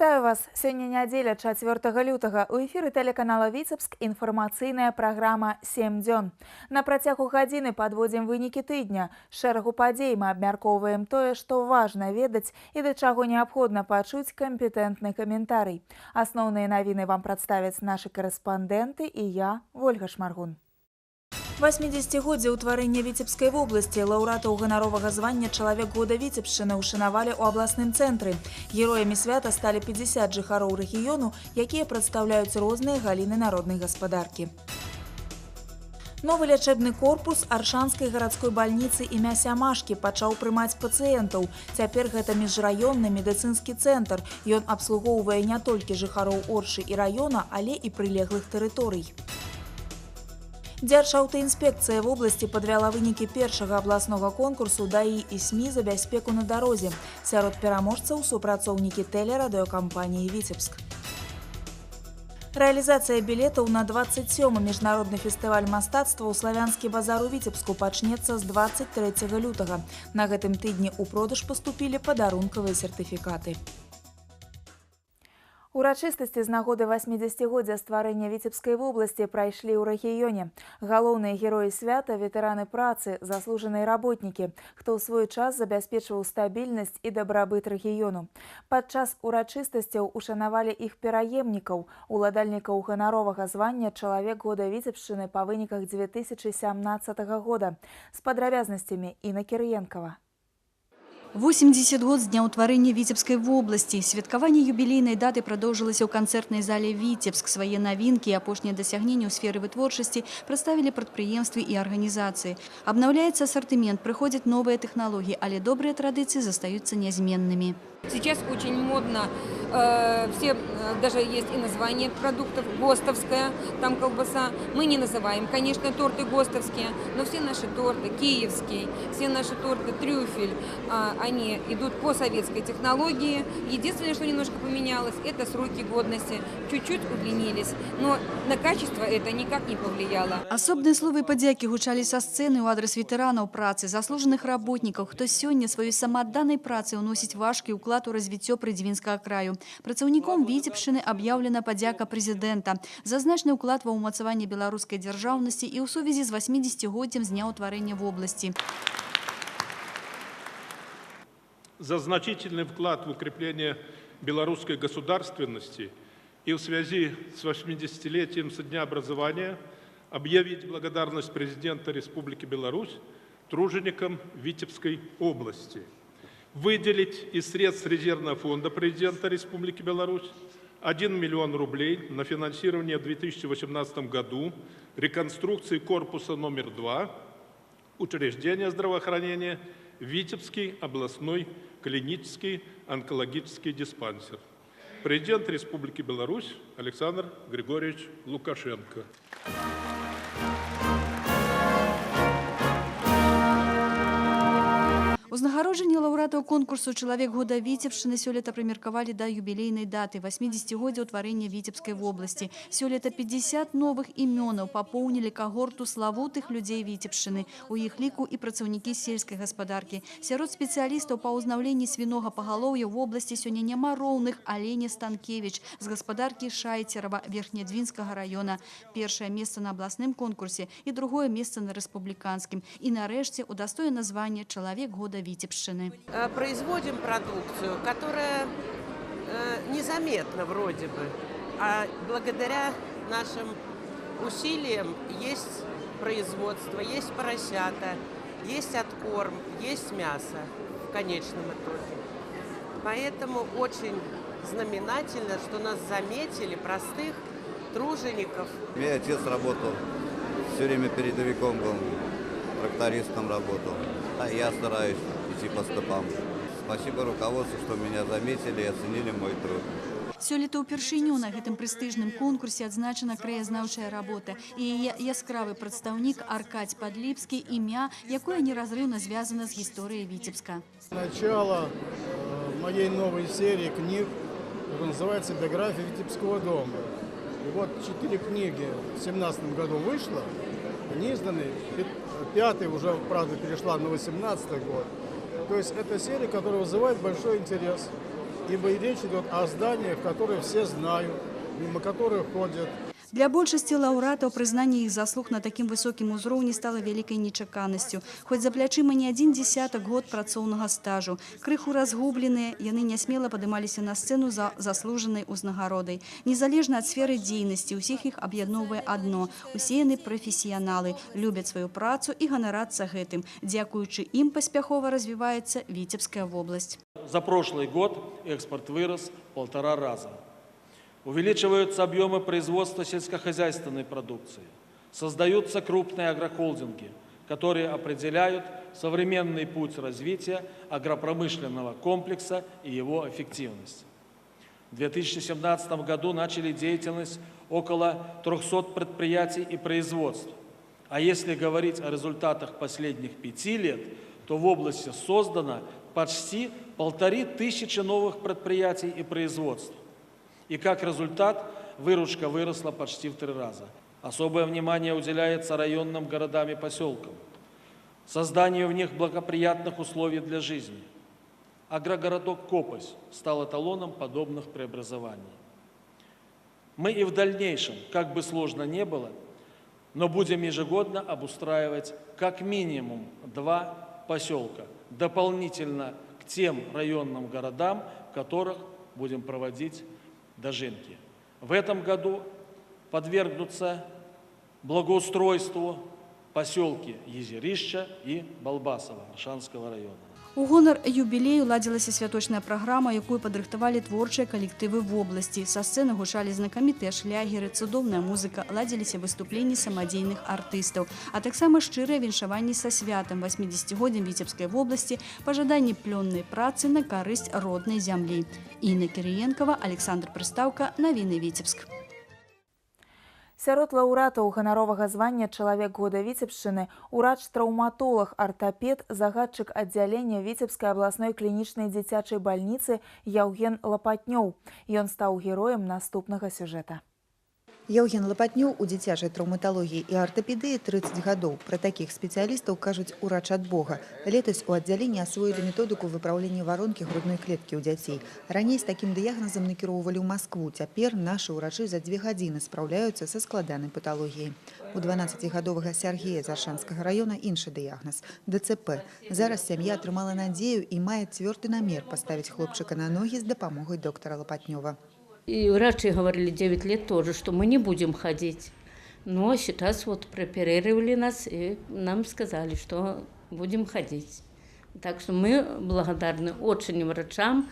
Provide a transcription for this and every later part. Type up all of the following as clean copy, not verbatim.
Вітаю вас! Сёння нядзеля 4 лютага. У эфіры тэлеканала Віцебск інфармацыйная праграма «7 дзён». На працягу гадзіны падводзім вынікі тыдня. Шэрагу падзей мы абмяркоўваем тое, што важна ведаць і да чаго неабходна пачуць кампетэнтны каментарый. Асноўныя навіны вам прадставяць нашы корэспандэнты і я, Вольга Шмаргун. 80-годдзе ўтварэння Віцебскай вобласці лаўрэатаў ганаровага звання «Чалавек года Віцебшчыны» ушанавалі ў абласным цэнтры. Героямі свята сталі 50 жыхароў рэгіёну, якія прадстаўляюць розныя галіны народнай гаспадаркі. Новы лячэбны корпус Аршанскай гарадской бальніцы імя Сямашкі пачаў прымаць пацыентаў. Цяпер гэта міжраённы медыцынскі цэнтр. Ён абслугоўвае не толькі жыхароў Оршы і раёна, але і прылеглых тэрыторый. Дзяржаўтаінспекцыя вобласці падвяла вынікі першага абласнога конкурсу ДАІ і СМІ за бяспеку на дарозе. Сярод пераможцаў супрацоўнікі тэлерадыёкампаніі «Віцебск». Рэалізацыя білетаў на 27-й міжнародны фестываль мастацтва ў Славянскі базар у Віцебску пачнецца з 23 лютага. На гэтым тыдні ў продаж паступілі падарункавыя сертыфікаты. Урачыстасці з нагоды 80-годдзя стварэння Віцебскай вобласці прайшлі ў рэгіёне. Галоўныя героі свята – ветэраны працы, заслужаныя работнікі, хто ў свой час забяспечваў стабільнасць і дабрабыт рэгіёну. Падчас урачыстасцяў ушанавалі іх пераемнікаў, уладальнікаў ганаровага звання «Чалавек года Віцебшчыны» па выніках 2017 года. З падрабязнасцямі Інна Кірыенкава. 80 год з дня ўтварэння Віцебскай вобласці. Святкаванне юбілейнай даты прадоўжылася ў канцэртнай зале «Віцебск». Свае навінкі і апошнія дасягненні ў сферы вытворчасці прадставілі прадпрыемствы і арганізацыі. Абнаўляецца асартымент, прыходзяць новыя тэхналогіі, але добрыя традыцыі застаюцца нязменнымі. Сейчас очень модно, все, даже есть и название продуктов, ГОСТовская, там колбаса. Мы не называем, конечно, торты ГОСТовские, но все наши торты, киевские, все наши торты, трюфель, они идут по советской технологии. Единственное, что немножко поменялось, это сроки годности, чуть-чуть удлинились, но на качество это никак не повлияло. Асобныя словы падзякі гучалі са сцэны ў адрас ветэранаў працы, заслужаных работнікаў, хто сёння сваёй самаадданай працы ўносіць важкі ўклад у развіццё прыдзівінскага краю. Працаўніком Віцебшчыны аб'яўлена падзяка прэзідэнта за значны ўклад ва ўмацаванне беларускай дзяржаўнасці і ў сувязі з 80-годдзем з дня ўтварэння вобласці. За значительный вклад в укрепление белорусской государственности и в связи с 80-летием со дня образования объявить благодарность президента Республики Беларусь труженикам Витебской области. Выделить из средств резервного фонда президента Республики Беларусь 1 миллион рублей на финансирование в 2018 году реконструкции корпуса номер 2 учреждения здравоохранения Витебский областной клинический онкологический диспансер. Президент Республики Беларусь Александр Григорьевич Лукашенко. Узнагароджанне лаўрэатаў конкурсу «Чалавек года Віцебшчыны» сёлета прымеркавалі да юбілейнай даты 80-годдзя ўтварэння Віцебскай вобласці. Сёлета 50 новых імёнаў папоўнілі кагорту славутых людзей Віцебшчыны. У іх ліку і працаўнікі сельскай гаспадаркі. Сярод спецыялістаў па ўзнаўленні свінога пагалоўя ў вобласці сёння няма роўных Алене Станкевіч з гаспадаркі Шайцерава Верхнядзвінскага раёна. Першае месца на абласным конкурсе і другое месца на рэспубліканскім. І нарэшце удастое названне «Чалавек года Витебшчины». Производим продукцию, которая незаметна вроде бы, а благодаря нашим усилиям есть производство, есть поросята, есть откорм, есть мясо в конечном итоге. Поэтому очень знаменательно, что нас заметили, простых тружеников. У меня отец работал, все время передовиком был, трактористом работал. А я стараюсь идти по стопам. Спасибо руководству, что меня заметили и оценили мой труд. Сёлета ўпершыню на гэтым прэстыжным конкурсе адзначана краязнаўчая работа і яе яскравы прадстаўнік Аркадь Падліпскі, імя, якое неразрывна звязана з гісторыяй Віцебска. Начало моей новой серии книг, которая называется «Биография Витебского дома». И вот 4 книги в 2017 году вышло, они изданы. 5-й уже, правда, перешла на 18-й год. То есть это серия, которая вызывает большой интерес. ибо речь идет о зданиях, которые все знают, мимо которых ходят. Для большасці лаўрэатаў прызнанне іх заслуг на такім высокім узроўні стала вялікай нечаканасцю. Хоць за плячыма не адзін дзесятак год працоўнага стажу. Крыху разгубленыя, яны нясмела падымаліся на сцэну за заслужанай узнагародай. Незалежна ад сферы дзейнасці, усіх іх аб'ядноўвае адно. Усе яны прафесіяналы, любяць сваю працу і ганарацца гэтым. Дзякуючы ім паспяхова развіваецца Віцебская вобласць. За прошлый год экспорт вырос в 1,5 раза. Увеличиваются объемы производства сельскохозяйственной продукции. Создаются крупные агрохолдинги, которые определяют современный путь развития агропромышленного комплекса и его эффективность. В 2017 году начали деятельность около 300 предприятий и производств. А если говорить о результатах последних 5 лет, то в области создано почти 1500 новых предприятий и производств. И как результат, выручка выросла почти в 3 раза. Особое внимание уделяется районным городам и поселкам, созданию в них благоприятных условий для жизни. Агрогородок Копоть стал эталоном подобных преобразований. Мы и в дальнейшем, как бы сложно ни было, но будем ежегодно обустраивать как минимум 2 поселка, дополнительно к тем районным городам, в которых будем проводить дожинки. В этом году подвергнутся благоустройству поселки Езерища и Балбасово Аршанского района. У гонар юбілею ладзілася святочная праграма, якую падрыхтавалі творчыя калектывы вобласці. Са сцэны гучалі знакамітыя шлягеры, цудоўная музыка, ладзіліся выступленні самадзейных артыстаў, а таксама шчырыя віншаванні са святам 80-годдзям Віцебскай вобласці, пажаданні плённай працы на карысць роднай зямлі. Інна Кірыенкова, Александр Прыстаўка, навіны Віцебск. Сярод лаўрэатаў ганаровага звання «Чалавек года Віцебшчыны» урач-траўматолог, артапед, загадчык аддзялення Віцебскай абласной клінічнай дзіцячай бальніцы Яўген Лапатнёў. Ён стаў героем наступнага сюжэта. Яўген Лапатнёў у дзіцячай траўматалогіі і артапедыі 30 гадоў. Пра такіх спецыялістаў кажуць урач ад Бога. Летась у аддзяленні асвоілі методыку выпраўлення варонкі грудной клеткі ў дзяцей. Раней з такім дыягназам накіроўвалі ў Маскву. Цяпер нашы ўрачы за 2 гадзіны спраўляюцца са складанай паталогіяй. У 12-гадовага Сяргея з Аршанскага района іншы дыягназ – ДЦП. Зараз сям'я атрымала надзею і мае цвёрды намер паставіць хлопчыка на ногі з дапамогай доктара Лапатнёва. И врачи говорили 9 лет тоже, что мы не будем ходить. Но сейчас вот прооперировали нас и нам сказали, что будем ходить. Так что мы благодарны очень врачам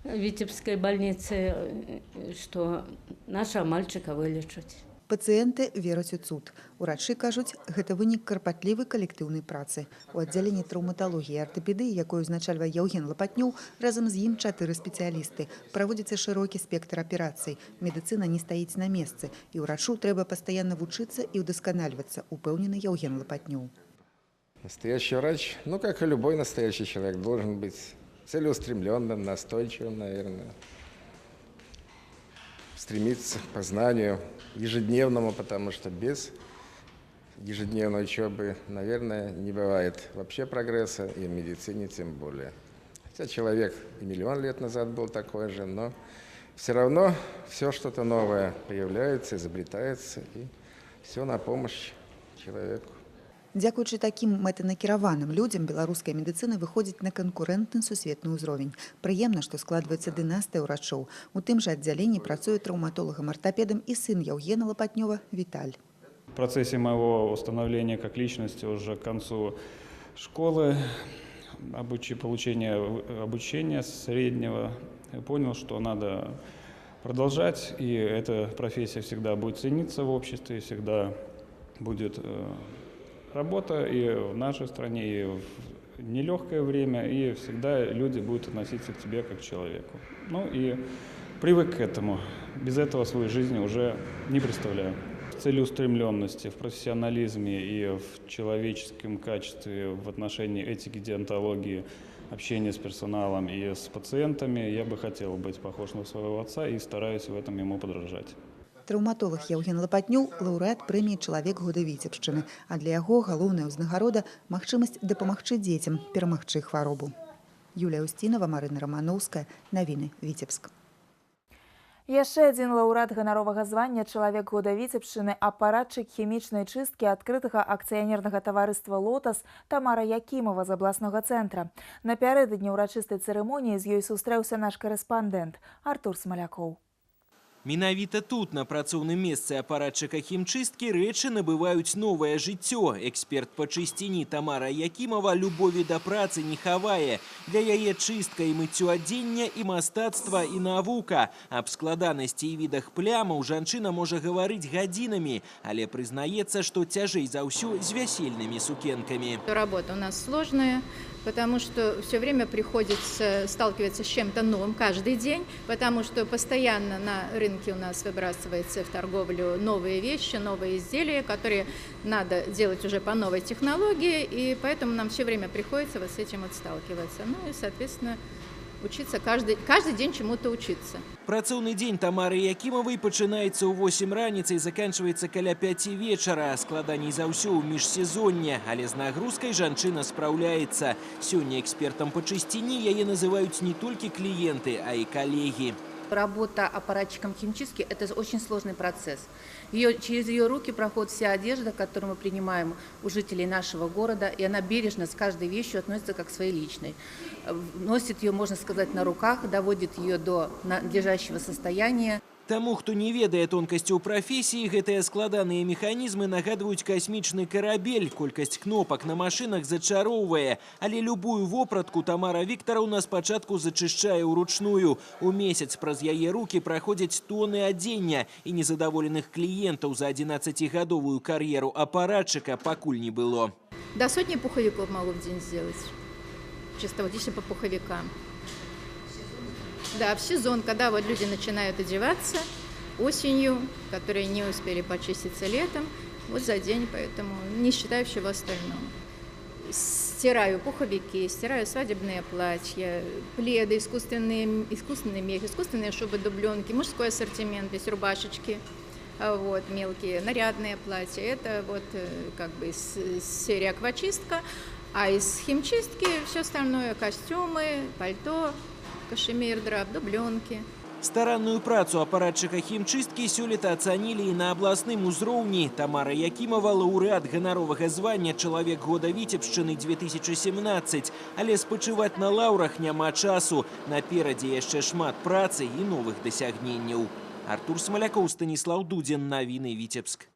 Витебской больницы, что нашего мальчика вылечат. Пацыенты вераць у цуд. Урачы кажуць, гэта вынік карпатлівай калектыўнай працы. У аддзяленні траўматалогіі і артапедыі, якую узначальвае Яўген Лапатнёў, разам з ім 4 спецыялісты. Праводзіцца шырокі спектр аперацый. Медыцына не стаіць на месцы, і ўрачу трэба пастаянна вучыцца і ўдасканальвацца, упэўнены Яўген Лапатнёў. Настоящий врач, как и любой настоящий человек, должен быть целеустремленным, настойчивым, наверное. Стремиться к познанию ежедневному, потому что без ежедневной учебы, наверное, не бывает вообще прогресса, и в медицине тем более. Хотя человек и миллион лет назад был такой же, но все равно все что-то новое появляется, изобретается, и все на помощь человеку. Дзякуючы такім мэтанакіраваным людзям беларуская медыцына выходзіць на канкурэнтны сусветны ўзровень. Прыемна, што складваецца дынастыя ўрачоў. У тым жа аддзяленні працуе траўматолагам-артапедам і сын Яўгена Лапатнёва Віталь. В процессе моего установления как личности уже к концу школы, получения обучения среднего, я понял, что надо продолжать, и эта профессия всегда будет цениться в обществе, всегда будет работа и в нашей стране, и в нелегкое время, и всегда люди будут относиться к тебе как к человеку. И привык к этому. Без этого свою жизнь уже не представляю. В целеустремленности, в профессионализме и в человеческом качестве, в отношении этики, деонтологии, общения с персоналом и с пациентами я бы хотел быть похож на своего отца и стараюсь в этом ему подражать. Траўматолог Яўген Лапатнёў – лаўрэат прэміі «Чалавек года Віцебшчыны», а для яго галоўная ўзнагарода – магчымасць дапамагчы дзецям перамагчы хваробу. Юлія Устінова, Марина Романовская. Навіны, Віцебск. Яшчэ адзін лаўрэат ганаровага звання «Чалавек года Віцебшчыны» апаратчык хімічнай чысткі адкрытага акцыянернага таварыства «Лотас» Тамара Якімова з абласнога цэнтра. Напярэдадні ўрачыстай цырымоніі з ёй сустрэўся наш карэспандэнт Артур Смалякоў. Менавіта тут, на працоўным месцы апаратчыка хімчысткі, рэчы набываюць новае жыццё. Эксперт па чысціні Тамара Якімова любові да працы не хавае. Для яе чыстка і мыццё адзення і мастацтва, і навука. Аб складанасці і відах плямаў жанчына можа гаварыць гадзінамі, але прызнаецца, што цяжэй за ўсё з вясельнымі сукенкамі. Работа у нас сложная, потому что все время приходится сталкиваться с чем-то новым каждый день, потому что постоянно на рынке у нас выбрасывается в торговлю новые вещи, новые изделия, которые надо делать уже по новой технологии, и поэтому нам все время приходится вот с этим вот сталкиваться. Ну и, соответственно, учиться каждый день чему-то учиться. Працоўны дзень Тамары Якімавай пачынаецца ў 8 раніцы і заканчваецца каля 5 вечара. Складаней за ўсё ў міжсезонне, але з нагрузкай жанчына спраўляецца. Сёння экспертам па чысціні яе называюць не толькі кліенты, а і калегі. Работа аппаратчиком химчистки – это очень сложный процесс. Через ее руки проходит вся одежда, которую мы принимаем у жителей нашего города, и она бережно с каждой вещью относится как к своей личной. Носит ее, можно сказать, на руках, доводит ее до надлежащего состояния. Таму, хто не ведае тонкасцяў прафесіі, гэтыя складаныя механізмы нагадваюць касмічны карабель. Колькасць кнопак на машынах зачароўвае. Але любую вопратку Тамара Віктараўна спачатку зачышчае ўручную. У месяц праз яе рукі праходзяць тоны адзення, і незадаволеных кліентаў за 11-гадовую кар'еру апаратчыка пакуль не было. До сотни пуховиков могу в день сделать. Чисто вот если по пуховикам. Да, в сезон, когда вот люди начинают одеваться осенью, которые не успели почиститься летом, вот за день, поэтому не считаю всего остального. Стираю пуховики, стираю свадебные платья, пледы, искусственный мех, искусственные шубы, дубленки, мужской ассортимент, здесь рубашечки, вот, мелкие, нарядные платья. Это вот как бы из серии аквачистка, а из химчистки все остальное, костюмы, пальто, кашемир, драп, дубленки. Старанную працу апаратчыка хімчысткі сёлета ацанілі і на абласным узроўні. Тамара Якімова – лаўрэат ганаровага звання «Чалавек года Віцебшчыны» 2017. Але спачываць на лаўрах няма часу. Наперадзе яшчэ шмат працы і новых дасягненняў. Артур Смалякоў, Станіслаў Дудзін, Навіны, Віцебск.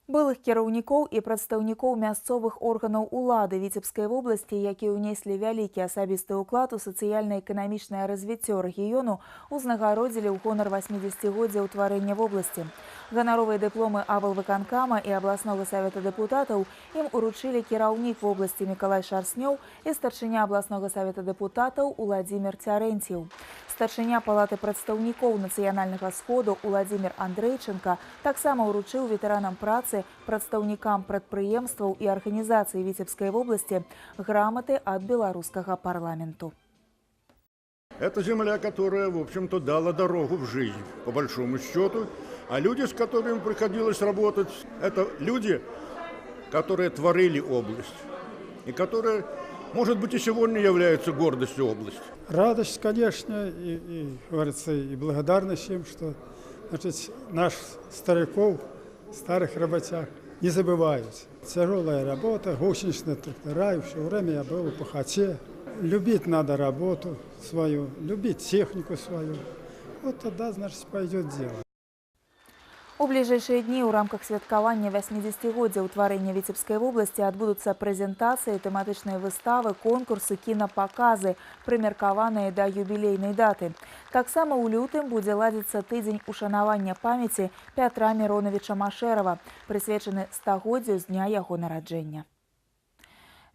Былых кіраўнікоў і прадстаўнікоў мясцовых органаў улады Віцебскай вобласці, якія ўнеслі вялікі асабісты ўклад у сацыяльна-эканамічнае развіццё рэгіёну, узнагародзілі ў гонар 80-годдзя ўтварэння вобласці. Ганаровыя дыпломы аблвыканкама і абласнога савета дэпутатаў ім уручылі кіраўнік вобласці Мікалай Шарснёў і старшыня абласнога савета дэпутатаў Уладзімір Цярэнціў. Старшыня палаты прадстаўнікоў нацыянальнага сходу Уладзімір Андрейченка таксама ўручыў ветэранам працы, прадстаўнікам прадпрыемстваў і арганізацый Віцебскай вобласці граматы ад беларускага парламенту. Это земля, которая, в общем-то, дала дорогу в жизнь, по большому счету. А люди, с которыми приходилось работать, это люди, которые творили область. И которые, может быть, и сегодня являются гордостью области. Радость, конечно, и говорится, и благодарность им, что, значит, наш стариков, старых работяг не забывают. Тяжелая работа, гусеничные трактора, и все время я был в пахоте. Любить надо работу свою, любить технику свою. Вот тогда, значит, пойдет дело. У бліжэйшыя дні ў рамках святкавання 80-годдзя ўтварэння Віцебскай вобласці адбудуцца прэзентацыі, тэматычныя выставы, конкурсы, кінапаказы, прымеркаваныя да юбілейнай даты. Таксама ў лютым будзе ладзіцца тыдзень ушанавання памяці Пятра Міроновіча Машэрава, прысвечаны 100-годдзю з дня яго нараджэння.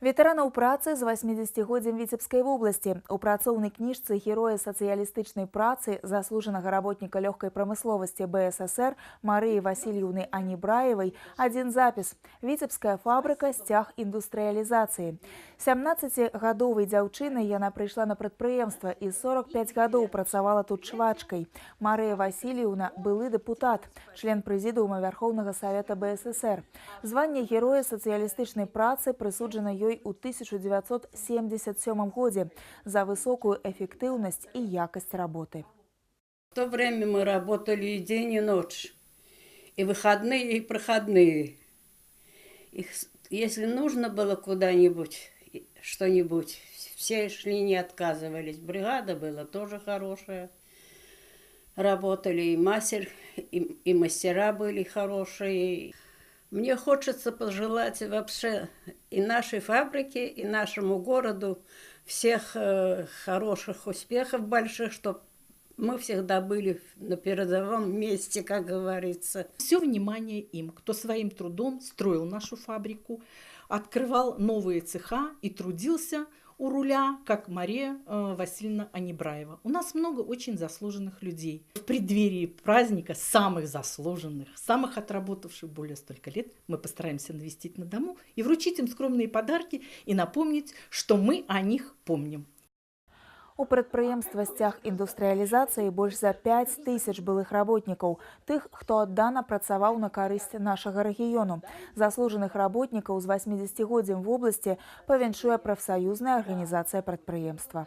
Ветэранаў працы з 80-годдзем Віцебскай вобласці. У працоўнай кніжцы героя сацыялістычнай працы, заслужанага работніка лёгкай прамысловасці БССР Марыі Васильевны Анібраевай адзін запіс. Віцебская фабрыка «Сцяг індустрыялізацыі». 17-гадовай дзяўчынай яна прыйшла на прадпрыемства і 45 гадоў працавала тут швачкай. Марыя Васильевна – былы дэпутат, член прэзідыума Вярхоўнага савета БССР. Званне героя сацыялістычнай працы прысуджана ёй ёй у 1977 годзе за высокую эффективность и якость работы. В то время мы работали и день, и ночь, и выходные, и проходные. Если нужно было куда-нибудь, что-нибудь, все шли, не отказывались. Бригада была тоже хорошая. Работали и мастер, и мастера были хорошие. Мне хочется пожелать вообще и нашей фабрике, и нашему городу всех хороших успехов больших, чтобы мы всегда были на передовом месте, как говорится. Все внимание им, кто своим трудом строил нашу фабрику, открывал новые цеха и трудился у руля, как Мария Васильевна Анибраева. У нас много очень заслуженных людей. В преддверии праздника самых заслуженных, самых отработавших более столько лет, мы постараемся навестить на дому и вручить им скромные подарки и напомнить, что мы о них помним. У прадпрыемства сцяг індустрыялізацыі больш за 5000 былых работнікаў, тых, хто аддана працаваў на карысць нашага рэгіёну. Заслужаных работнікаў з 80годдзем в обласці павянчуе прафсаюзная арганізацыя прадпрыемства.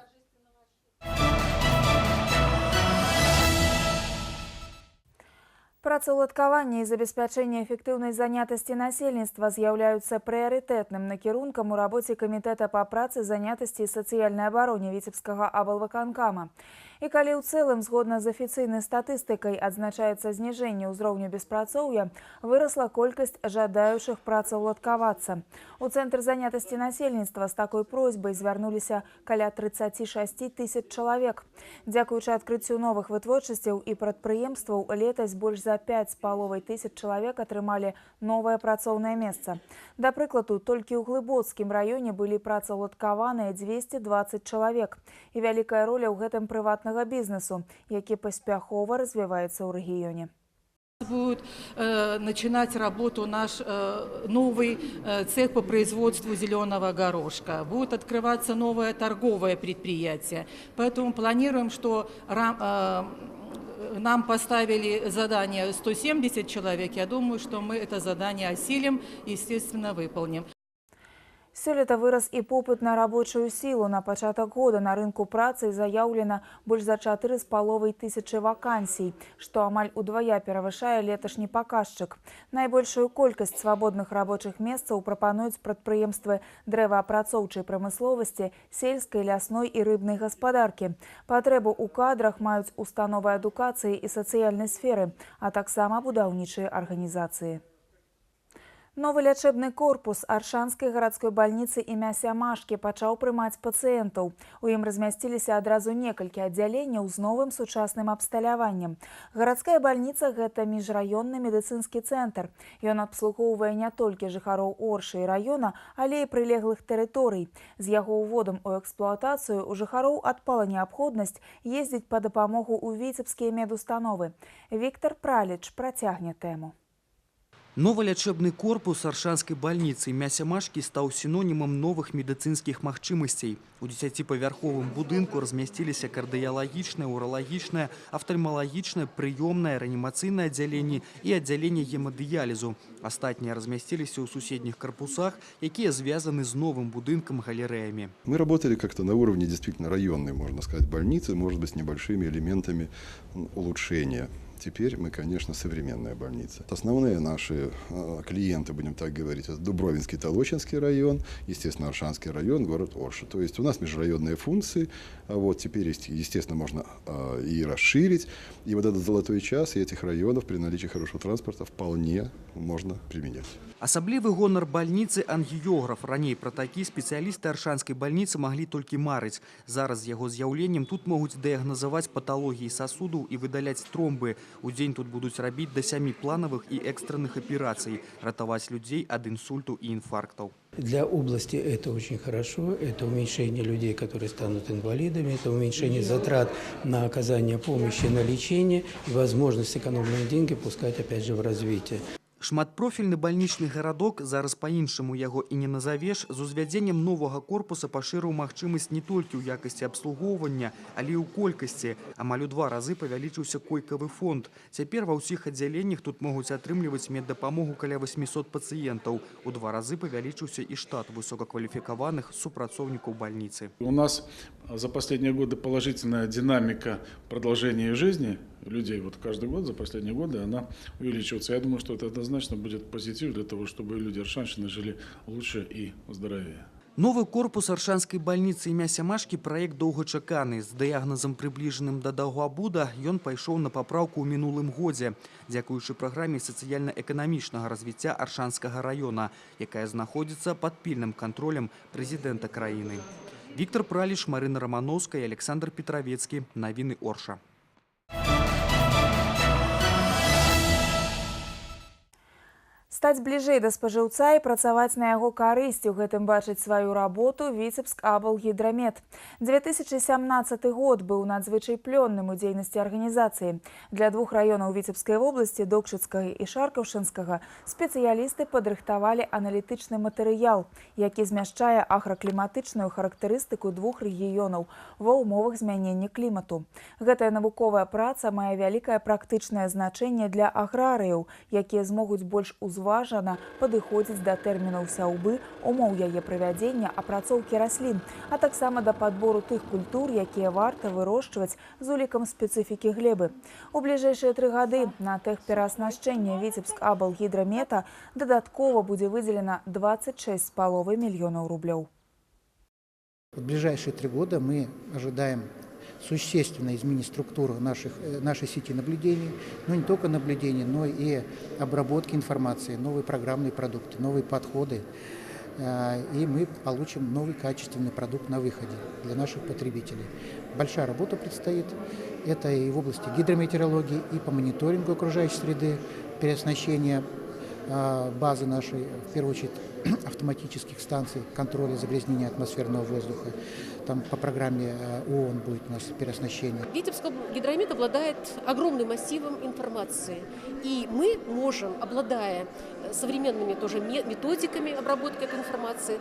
Працаўладкаванне і забеспячэнне эфектыўнай занятасці насельніцтва з'яўляюцца прыярытэтным накірункам у рабоце камітэта па працы, занятасці і сацыяльнай абароне Віцебскага аблвыканкама. І калі ў цэлым, згодна з афіцыйнай статыстыкай, адзначаецца зніжэнне ўзроўню беспрацоўя, вырасла колькасць жадаючых працаўладкавацца. У Цэнтр занятасці насельніцтва з такой просьбай звярнуліся каля 36 000 чалавек. Дзякуючы адкрыццю новых вытворчасцяў і прадпрыемстваў, летась больш за 5500 чалавек атрымалі новае працоўнае месца. Да прыкладу, толькі ў Глыбоцкім раёне былі працаўладкаваныя 220 чалавек. І вялікая роля ў гэтым прыватнага бізнесу, які паспяхова развіваецца ў рэгіёне. Будет начинать работу наш новый цех по производству зеленого горошка. Будет открываться новое торговое предприятие. Поэтому планируем, что нам поставили задание 170 человек. Я думаю, что мы это задание осилим и, естественно, выполним. Сёлета вырас і попыт на рабочую сілу. На пачатак года на рынку працы заяўлена больш за 4500 вакансій, што амаль удвая перавышае леташні паказчык. Найбольшую колькасць свабодных рабочых месцаў прапануюць прадпрыемствы дрэваапрацоўчай прамысловасці, сельскай, лясной і рыбнай гаспадаркі. Патрэбу ў кадрах маюць установы адукацыі і сацыяльнай сферы, а таксама будаўнічыя арганізацыі. Новы лячэбны корпус Аршанскай гарадской бальніцы імя Сямашкі пачаў прымаць пацыентаў. У ім размясціліся адразу некалькі аддзяленняў з новым сучасным абсталяваннем. Гарадская бальніца – гэта міжраённы медыцынскі цэнтр. Ён абслугоўвае не толькі жыхароў Оршы і раёна, але і прылеглых тэрыторый. З яго ўводам у эксплуатацыю у жыхароў адпала неабходнасць ездзіць па дапамогу ў віцебскія медустановы. Віктор Праліч працягне тэму. Новый лячэбны корпус Аршанскай бальніцы імя Сямашкі стаў сінонімам новых медыцынскіх магчымасцей. У 10-павярховым будынку размясціліся кардыялагічнае, уралагічнае, афтальмалагічнае, прыёмнае, рэанімацыйнае аддзяленне і аддзяленне гемадыялізу. Астатнія размясціліся ў суседніх карпусах, якія звязаны з новым будынкам галерэямі. Мы работали как-то на уровне действительно районной, можно сказать, больницы, может быть, с небольшими элементами улучшения. Теперь мы, конечно, современная больница. Основные наши клиенты, будем так говорить, это Дубровинский, Толочинский район, естественно, Аршанский район, город Орша. То есть у нас межрайонные функции, вот теперь, естественно, можно и расширить. И вот этот золотой час и этих районов при наличии хорошего транспорта вполне можно применять. Асаблівы гонар бальніцы ангіёграф. Раней пра такі спецыялісты Аршанскай бальніцы маглі толькі марыць. Зараз з яго з'яўленнем тут могуць дыягназаваць паталогіі сасудаў і выдаляць тромбы. У дзень тут будуць рабіць да 7 планавых і экстранных аперацый, ратаваць людзей ад інсульту і інфарктаў. Для области это очень хорошо, это уменьшение людей, которые станут инвалидами, это уменьшение затрат на оказание помощи, на лечение и возможность экономные деньги пускать опять же в развитие. Шматпрофільны бальнічны гарадок, зараз па-іншаму яго і не назавеш, з узвядзеннем новага корпуса пашырыў магчымасць не толькі ў якасці абслугоўвання, але і ў колькасці. Амаль у 2 разы павялічыўся койкавы фонд. Цяпер ва ўсіх аддзяленнях тут могуць атрымліваць меддапамогу каля 800 пацыентаў. У 2 разы павялічыўся і штат высокакваліфікаваных супрацоўнікаў бальніцы. У нас за последние годы положительная динамика продолжения жизни людей. Вот каждый год, за последние годы она увеличивается. Я думаю, что это однозначно будет позитив для того, чтобы люди Аршанщины жили лучше и здоровее. Новый корпус Аршанской больницы імя Сямашкі проект доўгачаканы. З дыягназам прыбліжаным да даўгабуда ён пайшоў на папраўку ў мінулым годзе, дзякуючы праграме сацыяльна-эканамічнага развіцця Аршанскага района, якая знаходзіцца пад пільным кантролем прэзідэнта краіны. Віктор Праліш, Марына Рамановская і Александр Петровецкі. Навіны Орша. Стаць бліжэй да спажыўца і працаваць на яго карысць, у гэтым бачыць сваю работу Віцебск аблгідрамет. 2017 год быў надзвычай плённым у дзейнасці арганізацыі. Для 2 раёнаў Віцебскай вобласці, Докшыцкага і Шаркаўшынскага, спецыялісты падрыхтавалі аналітычны матэрыял, які змяшчае агракліматычную характарыстыку 2 рэгіёнаў ва ўмовах змянення клімату. Гэтая навуковая праца мае вялікае практычнае значэнне для аграрыяў, якія змогуць больш узважана падыходзіць да тэрмінаў сяўбы, умоў яе правядзення, апрацоўкі раслін, а таксама да падбору тых культур, якія варта вырошчваць з улікам спецыфікі глебы. У бліжэйшыя 3 гады на тэхперааснашчэнне Віцебск аблгідрамета дадаткова будзе выдзелена 26,5 мільёнаў рублёў. В ближайшие 3 года мы ожидаем существенно изменить структуру нашей сети наблюдений, но не только наблюдений, но и обработки информации, новые программные продукты, новые подходы. И мы получим новый качественный продукт на выходе для наших потребителей. Большая работа предстоит. Это и в области гидрометеорологии, и по мониторингу окружающей среды, переоснащения базы нашей, в первую очередь, автоматических станций контроля загрязнения атмосферного воздуха. Там по программе ООН будет у нас переоснащение. Витебский гидромет обладает огромным массивом информации. И мы можем, обладая современными тоже методиками обработки этой информации,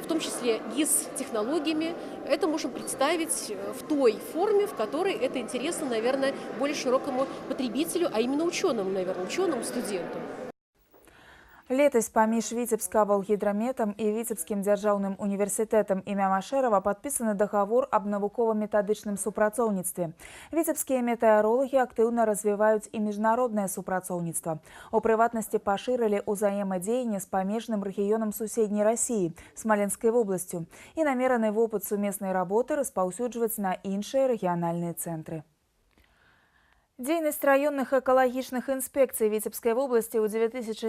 в том числе GIS-технологиями, это можем представить в той форме, в которой это интересно, наверное, более широкому потребителю, а именно ученому, наверное, ученому, студенту. Летась паміж Віцебск аблгідраметам і Віцебскім дзяржаўным універсітэтам імя Машэрава падпісаны дагавор аб навукова-метадычным супрацоўніцтве. Віцебскія метэаролагі актыўна развіваюць і міжнароднае супрацоўніцтва. У прыватнасці пашырылі ўзаемадзеянне з памежным рэгіёнам суседняй Расіі, Смаленскай вобласцю, і намераны вопыт сумеснай работы распаўсюджваць на іншыя рэгіянальныя цэнтры. Дзейнасць раённых экалагічных інспекцый Віцебскай вобласці ў 2017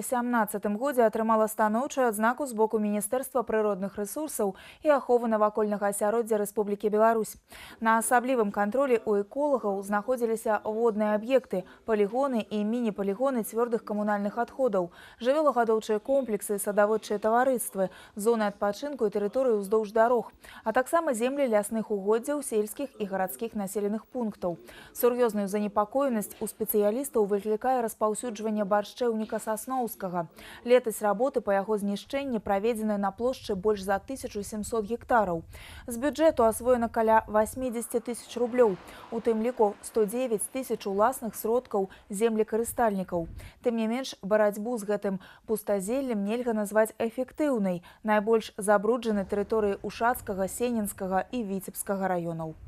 годзе атрымала станоўчую адзнаку з боку Міністэрства прыродных рэсурсаў і аховы навакольнага асяроддзя Рэспублікі Беларусь. На асаблівым кантролі ў эколагаў знаходзіліся водныя аб'екты, палігоны і міні-палігоны цвёрдых камунальных адходаў, жывёлагадоўчыя комплексы, садаводчыя таварыствы, зоны адпачынку і тэрыторыі ўздоўж дарог, а таксама землі лясных угоддзяў сельскіх і гарадскіх населеных пунктаў. Сур'ёзную занепакоенасць у спецыялістаў выклікае распаўсюджванне баршчэўніка Сасноўскага. Летась работы па яго знішчэнні праведзены на плошчы больш за 1700 гектараў. З бюджэту асвоена каля 80 тысяч рублёў, у тым ліку 109 тысяч уласных сродкаў землекарыстальнікаў. Тым не менш, барацьбу з гэтым пустазеллем нельга назваць эфектыўнай. Найбольш забруджаны тэрыторыі Ушацкага, Сенінскага і Віцебскага раёнаў.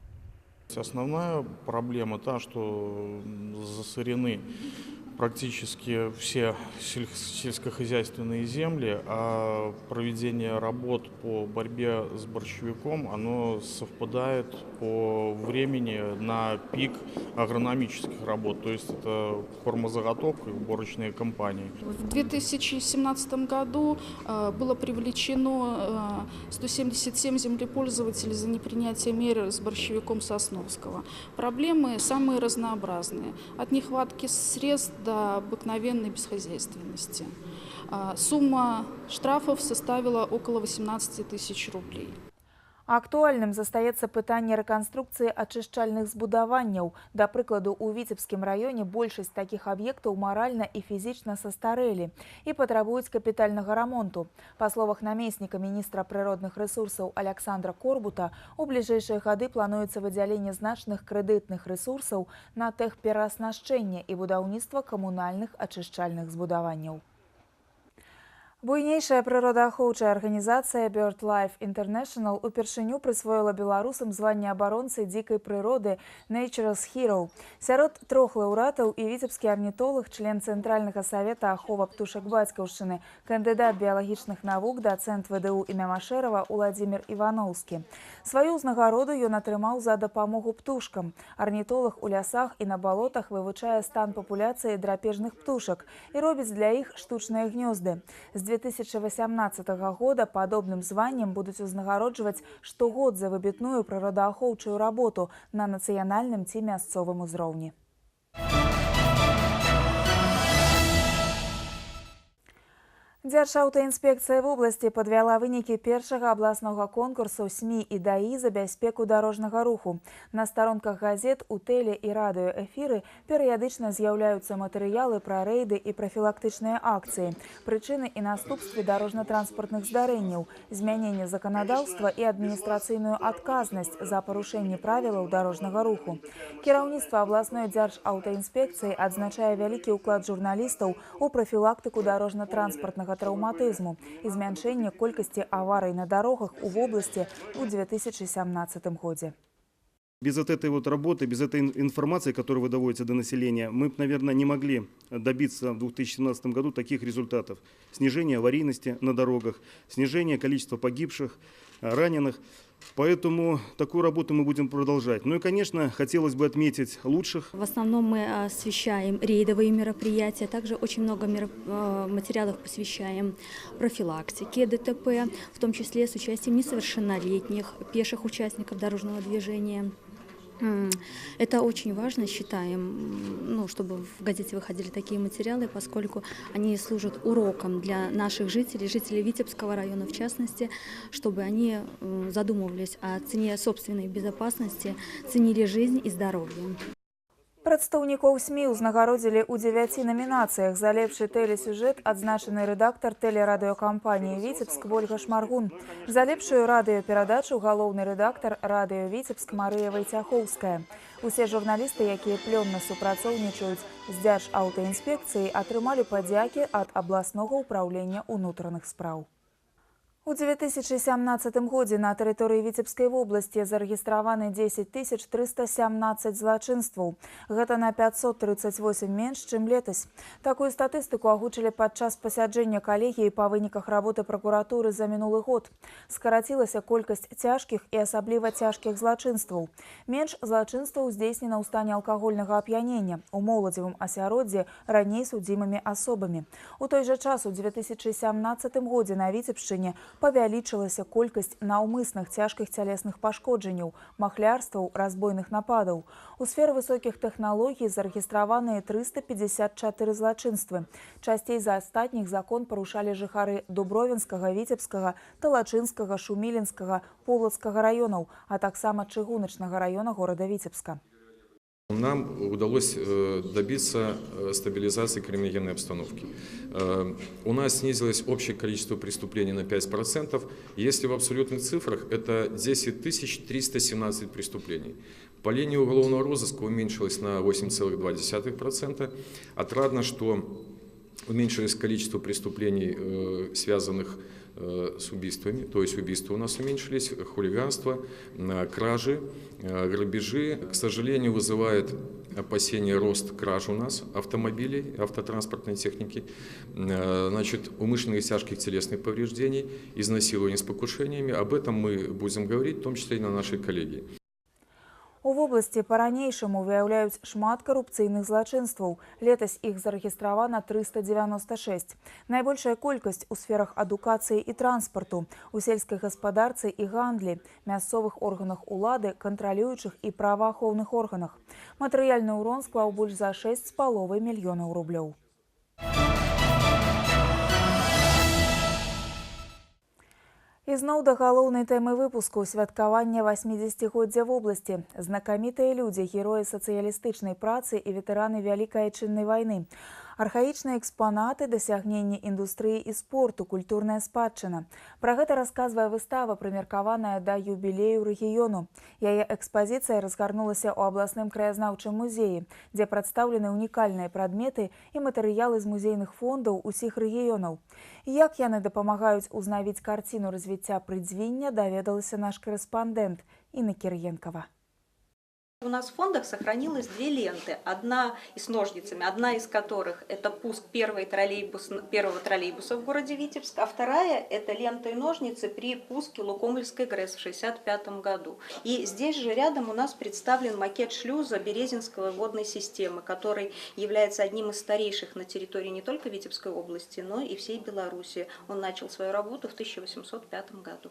Основная проблема та, что засорены практически все сельскохозяйственные земли, а проведение работ по борьбе с борщевиком, оно совпадает по времени на пик агрономических работ, то есть это кормозаготовка и уборочные кампании. В 2017 году было привлечено 177 землепользователей за непринятие мер с борщевиком Сосновского. Проблемы самые разнообразные, от нехватки средств до обыкновенной бесхозяйственности. Сумма штрафов составила около 18 тысяч рублей. Актуальным застаецца пытанне рэканструкцыі ачышчальных збудаванняў. Да прыкладу, у Віцебскім раёне большасць такіх аб'ектаў маральна і фізічна састарэлі і патрабуюць капітальнага рамонту. Па словах намесніка міністра прыродных рэсурсаў Александра Корбута, у бліжэйшыя гады плануецца выдзяленне значных крэдытных рэсурсаў на тэхперааснашчэнне і будаўніцтва камунальных ачышчальных збудаванняў. Буйнейшая прыродаахоўчая арганізацыя BirdLife International упершыню прысвоіла беларусам званне абаронцы дзікай прыроды Nature's Hero. Сярод 3 лаўрэатаў і віцебскі арнітолог, член Цэнтральнага савета ахова птушак бацькаўшчыны, кандыдат біялагічных навук, дацэнт ВДУ імя Машэрава Уладзімір Іваноўскі. Сваю ўзнагароду ён атрымаў за дапамогу птушкам. Арнітолог у лясах і на балотах вывучае стан папуляцыі драпежных птушак і робіць для іх штучныя гнёзды. З 2018 года падобным званнем будуць узнагароджваць штогод за выбітную прыродаахоўчую работу на нацыянальным ці мясцовым узроўні. Дзяржаўтаінспекцыя вобласці падвяла вынікі першага абласнога конкурсу СМІ і ДАІ за бяспеку дарожнага руху. На старонках газет, у тэле- і радыёэфіры перыядычна з'яўляюцца матэрыялы пра рэйды і прафілактычныя акцыі, прычыны і наступствы дарожна-транспартных здарэнняў, змянення заканадаўства і адміністрацыйную адказнасць за парушэнне правілаў дарожнага руху. Кіраўніцтва абласной дзяржаўтаінспекцыі адзначае вялікі ўклад журналістаў у прафілактыку дарожна-транспартнага траўматызму і змяншэнне колькасці аварый на дарогах у вобласці ў 2017 годзе. Без вот этой вот работы, без этой информации, которую вы доводите до населения, мы, наверное, не могли добиться в 2017 году таких результатов. Снижение аварийности на дорогах, снижение количества погибших, раненых. Поэтому такую работу мы будем продолжать. Ну и, конечно, хотелось бы отметить лучших. В основном мы освещаем рейдовые мероприятия, также очень много материалов посвящаем профилактике ДТП, в том числе с участием несовершеннолетних, пеших участников дорожного движения. Это очень важно, считаем, чтобы в газете выходили такие материалы, поскольку они служат уроком для наших жителей, жителей Витебского района в частности, чтобы они задумывались о цене собственной безопасности, ценили жизнь и здоровье. Прадстаўнікоў СМІ ўзнагародзілі ў 9 намінацыях. За лепшы тэлесюжэт адзначаны рэдактар тэлерадыёкампаніі «Віцебск» Вольга Шмаргун. За лепшую радыёперадачу галоўны рэдактар радыё «Віцебск» Марыя Вайцяхоўская. Усе журналісты, якія плённа супрацоўнічаюць з дзяржаўтаінспекцыяй, атрымалі падзякі ад абласнога ўпраўлення ўнутраных спраў. У 2017 годзе на тэрыторыі Віцебскай вобласці зарэгістраваны 10 317 злачынстваў. Гэта на 538 менш, чым летась. Такую статыстыку агучылі падчас пасяджэння калегіі па выніках работы пракуратуры за мінулы год. Скарацілася колькасць цяжкіх і асабліва цяжкіх злачынстваў. Менш злачынстваў здзейснена ў стане алкагольнага ап'янення, у моладзевым асяроддзі раней судзімымі асобамі. У той жа час у 2017 годзе на Віцебшчыне павялічылася колькасць наўмысных цяжкіх цялесных пашкоджанняў, махлярстваў, разбойных нападаў. У сферы высокіх тэхналогій зарэгістраваныя 354 злачынствы. Часцей за астатніх закон парушалі жыхары Дубровінскага, Віцебскага, Талачынскага, Шумілінскага, Полацкага раёнаў, а таксама Чыгуначнага раёна горада Віцебска. Нам удалось добиться стабилизации криминогенной обстановки. У нас снизилось общее количество преступлений на 5%. Если в абсолютных цифрах, это 10 317 преступлений. По линии уголовного розыска уменьшилось на 8,2%. Отрадно, что уменьшилось количество преступлений, связанных с убийствами, то есть убийства у нас уменьшились, хулиганство, кражи, грабежи. К сожалению, вызывает опасение рост краж у нас автомобилей, автотранспортной техники, умышленных тяжких телесных повреждений, изнасилований с покушениями. Об этом мы будем говорить, в том числе и на нашей коллегии. У вобласці па-ранейшаму выяўляюць шмат карупцыйных злачынстваў. Летась іх зарэгістравана 396. Найбольшая колькасць у сферах адукацыі і транспарту, у сельскай гаспадарцы і гандлі, мясцовых органах улады, кантралюючых і праваахоўных органах. Матэрыяльны ўрон склаў больш за 6,5 мільёнаў рублёў. Ізноў да галоўнай тэмы выпуску святкавання 80-годдзя вобласці. Знакамітыя людзі, героі сацыялістычнай працы і ветэраны Вялікай Айчыннай вайны. Архаічныя экспанаты, дасягненні індустрыі і спорту, культурная спадчына. Пра гэта расказвае выстава, прымеркаваная да юбілею рэгіёну. Яе экспазіцыя разгарнулася ў абласным краязнаўчым музеі, дзе прадстаўлены унікальныя прадметы і матэрыялы з музейных фондаў усіх рэгіёнаў. Як яны дапамагаюць узнавіць карціну развіцця прыдзвіння, даведалася наш корэспандэнт Інна Кір'енкава. У нас в фондах сохранилось две ленты, одна и с ножницами, одна из которых это пуск первого троллейбуса в городе Витебск, а вторая это лента и ножницы при пуске Лукомльской ГРЭС в 1965 году. И здесь же рядом у нас представлен макет шлюза Березинской водной системы, который является одним из старейших на территории не только Витебской области, но и всей Беларуси. Он начал свою работу в 1805 году.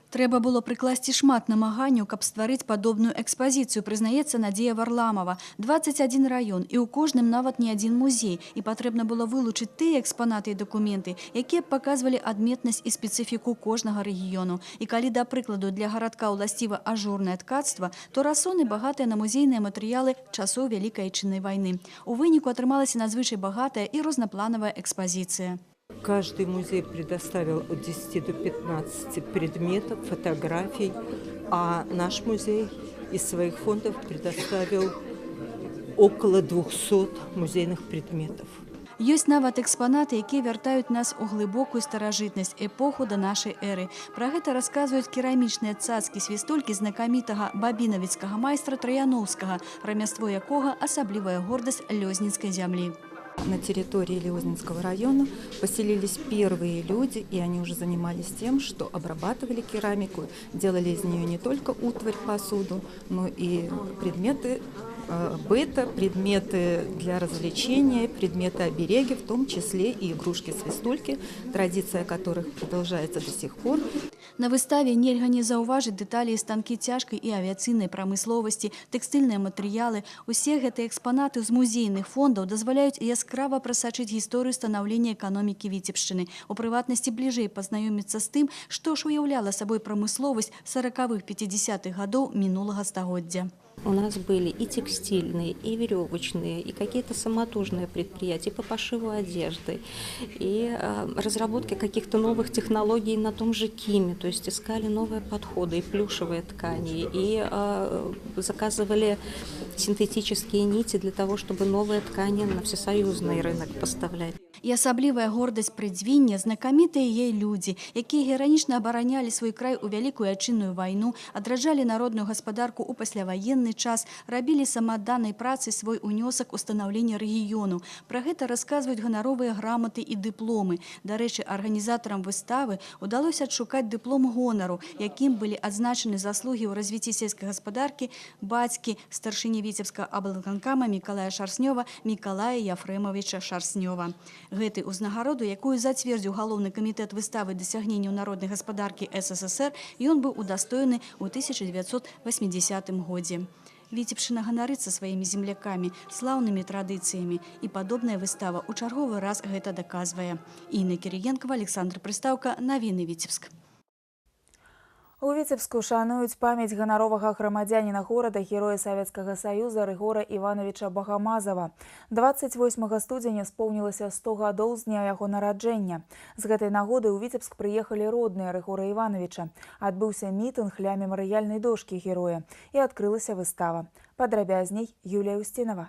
Трэба было прыкласці шмат намаганняў, каб стварыць падобную экспазіцыю, прызнаецца Надзея Варламова. 21 раён, і ў кожным нават не адзін музей. І патрэбна было вылучыць тыя экспанаты і дакументы, якія б паказвалі адметнасць і спецыфіку кожнага рэгіёну. І калі, да прыкладу, для гарадка ўласціва ажурнае ткацтва, то расоны багатыя на музейныя матэрыялы часоў Вялікай Айчыннай вайны. У выніку атрымалася надзвычай багатая і рознапланавая экспазіцыя. Каждый музей предоставил от 10 до 15 предметов, фотографий, а наш музей из своих фондов предоставил около 200 музейных предметов. Ёсць нават экспанаты, якія вяртаюць нас у глыбокую старажытнасць, эпоху да нашай эры. Пра гэта расказваюць керамічныя цацкі-свістулькі знакамітага бабінавіцкага майстра Траяноўскага, рамяство якога асаблівая гордасць лёзнінскай зямлі. На территории Лёзнинского района поселились первые люди, и они уже занимались тем, что обрабатывали керамику, делали из нее не только утварь, посуду, но и предметы быта, предметы для развлечения, предметы обереги, в том числе и игрушки-свистульки, традиция которых продолжается до сих пор. На выставе нельга не заўважыць дэталі і станкі цяжкай і авіяцыйнай прамысловасці, тэкстыльныя матэрыялы. Усе гэтыя экспанаты з музейных фондаў дазваляюць яскрава прасачыць гісторыю станаўлення эканомікі Віцебшчыны. У прыватнасці бліжэй пазнаёміцца з тым, што ж уяўляла сабой прамысловасць 40-х-50-х гадоў минулага стагоддзя. У нас были и текстильные, и веревочные, и какие-то самотужные предприятия по пошиву одежды, и разработки каких-то новых технологий на том же КИМе, то есть искали новые подходы, и плюшевые ткани, и заказывали синтетические нити для того, чтобы новые ткани на всесоюзный рынок поставлять. І асаблівая гордасць прыдзвіння знакамітыя яе людзі, якія геранічна абаранялі свой край у Вялікую Айчынную вайну, адраджалі народную гаспадарку ў пасляваенны час, рабілі самаадданай працай свой унёсак у станаўленне рэгіёну. Пра гэта расказваюць ганаровыя граматы і дыпломы. Дарэчы, арганізатарам выставы ўдалося адшукаць дыплом гонару, якім былі адзначаны заслугі ў развіцці сельскай гаспадаркі бацькі старшыні Віцебскага аблвыканкама Мікалая Шарснёва Мікалая Яфрэмавіча Шарснёва. Гэтай узнагароду, якую зацвердзіў галоўны камітэт выставы дасягненняў народнай гаспадаркі СССР, ён быў удастоены ў 1980 годзе. Віцебшчына ганарыцца сваімі землякамі, слаўнымі традыцыямі, і падобная выстава ў чарговы раз гэта даказвае. Інна Кір'енкава, Александр Прыстаўка, навіны Віцебск. У Віцебску шануюць памяць ганаровага грамадзяніна горада, героя Савецкага Саюза Рыгора Івановича Багамазова. 28 студзеня споўнілася 100 гадоў з дня яго нараджэння. З гэтай нагоды ў Віцебск прыехалі родныя Рыгора Івановича. Адбыўся мітынг ля мемарыяльнай дошкі героя і адкрылася выстава. Падрабязней Юлія Устінова.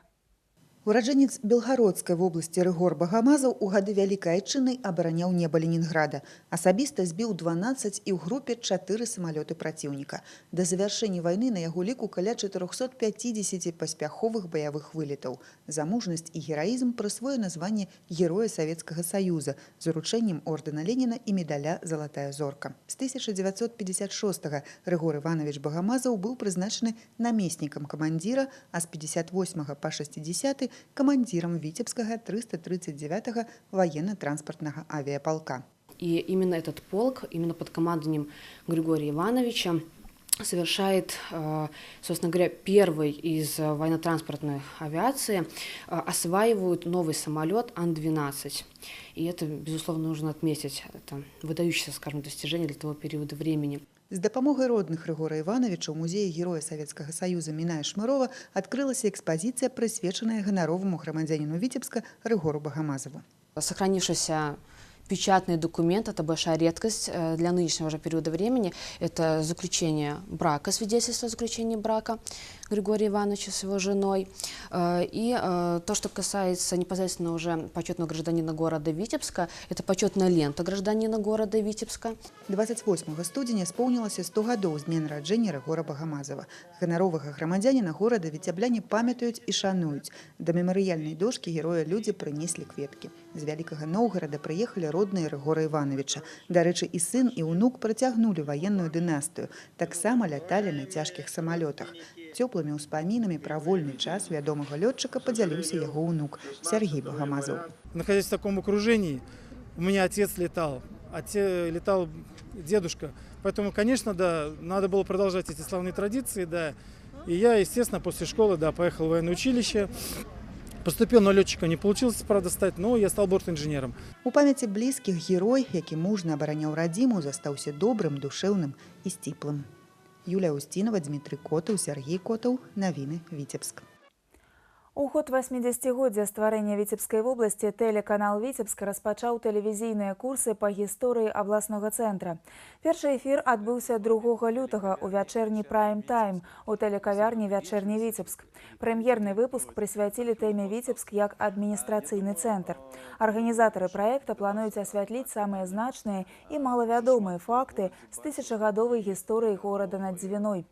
Ураджэнец Белгародскай вобласці Рыгор Багамазаў у гады Вялікай Айчыннай абараняў неба Ленінграда. Асабіста збіў 12 і ў групе 4 самалёты праціўніка. Да завяршэння вайны на яго ліку каля 450 паспяховых баявых вылетаў. За мужнасць і гераізм прысвоена званне Героя Савецкага Саюза з уручэннем ордэна Леніна і медаля «Залатая зорка». З 1956-га Рыгор Іванович Багамазаў быў прызначаны намеснікам камандзіра, а з 58 па 60 командиром Витебского 339-го военно-транспортного авиаполка. И именно этот полк, именно под командованием Григория Ивановича, совершает, собственно говоря, первый из военно-транспортной авиации, осваивают новый самолет Ан-12. И это, безусловно, нужно отметить. Это выдающееся, скажем, достижение для того периода времени. З дапамогай родных Рыгора Івановича ў музеі Героя Савецкага Саюза Міная Шмырова адкрылася экспазіцыя, прысвечаная ганароваму грамадзяніну Віцебска Рыгору Багамазову. Сохранившийся печатный документ – это большая редкость для нынешнего же периода времени. Это заключение брака, свидетельство о заключении брака Григория Ивановича с его женой. И то, что касается непосредственно уже почетного гражданина города Витебска, это почетная лента гражданина города Витебска. 28 студзеня исполнилось 100 гадоў з дня нараджэння Рыгора Багамазова. Ганаровага грамадзяніна горада віцябляне памятаюць і шануюць. Да мемарыяльнай дошкі героя людзі прынеслі кветкі. З Вялікага Новгарада прыехалі родныя Рыгора Івановича. Дарэчы, і сын, і ўнук працягнулі ваенную дынастыю. Таксама ляталі на цяжкіх самалётах. Цёплымі ўспамінамі пра вольны час вядомага лётчыка падзяліўся яго ўнук Сергей Багамазов. Находясь в таком окружении, у меня отец летал дедушка. Поэтому, конечно, да, надо было продолжать эти славные традиции, да. И я, естественно, после школы, да, поехал в военное училище. Поступил на лётчика, не получилось, правда, стать, но я стал бортинженером. У памяці блізкіх герой, які мужна абараняў радзіму, застаўся добрым, душэўным і сціплым. Юлія Устінова, Дмітрый Котаў, Сергей Котаў. Навіны, Віцебск. У год 80-годдзя стварэння Віцебскай вобласці тэлеканал Віцебск распачаў тэлевізійныя курсы па гісторыі абласнога цэнтра. Першы эфір адбыўся 2 лютага ў вячэрні прайм-тайм у тэлекавярні «Вячэрні Віцебск». Прэм'ерны выпуск прысвяцілі тэме Віцебск як адміністрацыйны цэнтр. Арганізатары праекта плануюць асвятліць самыя значныя і малавядомыя факты з тысячагадовай гісторыі горада над Дзвіной.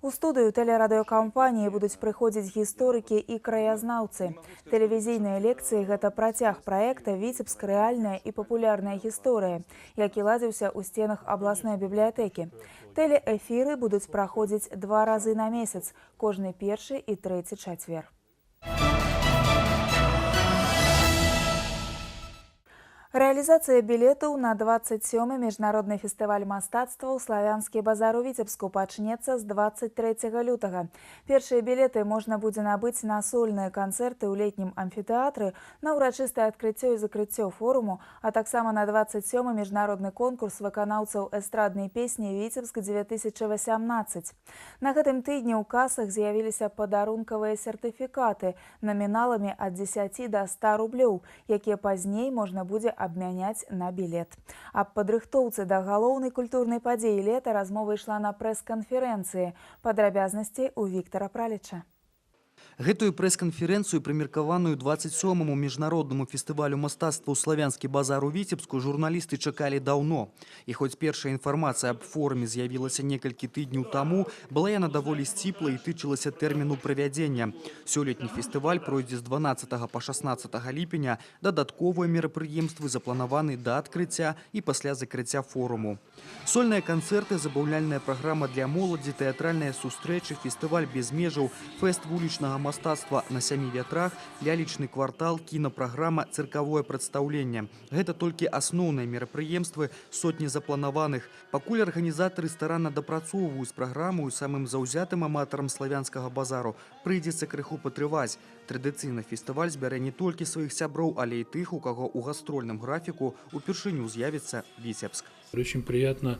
У студыю тэлерадыёкампаніі будуць прыходзіць гісторыкі і краязнаўцы. Тэлевізійныя лекцыі – гэта працяг праекта «Віцебск. Рэальная і папулярная гісторыя», які ладзіўся ў стенах абласнай бібліятэкі. Тэлеэфіры будуць праходзіць 2 разы на месяц, кожны першы і трэці чацвер. Рэалізацыя білетаў на 27-й міжнародны фестываль мастацтва ў Славянскі базар у Віцебску пачнецца з 23 лютага. Першыя білеты можна будзе набыць на сольныя канцэрты ў летнім амфітэатры, на ўрачыстае адкрыццё і закрыццё форуму, а таксама на 27-й міжнародны конкурс выканаўцаў эстраднай песні «Віцебск-2018». На гэтым тыдні ў касах з'явіліся падарункавыя сертыфікаты наміналамі ад 10 до 100 рублёў, якія пазней можна будзе абмяняць на білет. Аб падрыхтоўцы да галоўнай культурнай падзеі лета размова ішла на прэс-канферэнцыі. Падрабязнасці ў Віктара Праліча. Гэтую прэс-канферэнцыю, прымеркаваную 27-му міжнароднаму фестывалю мастацтва ў Славянскі базар у Віцебску, журналісты чакалі даўно. І хоць першая інфармацыя аб форуме з'явілася некалькі тыдняў таму, была яна даволі сціпла і тычылася тэрміну правядзення. Сёлетні фестываль пройдзе з 12 па 16 ліпеня. Дадатковыя мерапрыемствы запланаваны да адкрыцця і пасля закрыцця форуму. Сольныя канцэрты, забаўляльная праграма для моладзі, тэатральныя сустрэчы, фестываль без межаў, фэст вулічнага мастацтва на 7 вятрах, лялечны квартал, кінапраграма, цыркавое прадстаўленне. Гэта толькі асноўныя мерапрыемствы, сотні запланаваных. Пакуль арганізатары старанна дапрацоўваюць праграму, і самым заўзятым аматарам славянскага базару прыйдзецца крыху патрываць. Традыцыйна фестываль збярэ не толькі сваіх сяброў, але і тых, у каго ў гастрольным графіку упершыню з'явіцца Віцебск. Очень приятно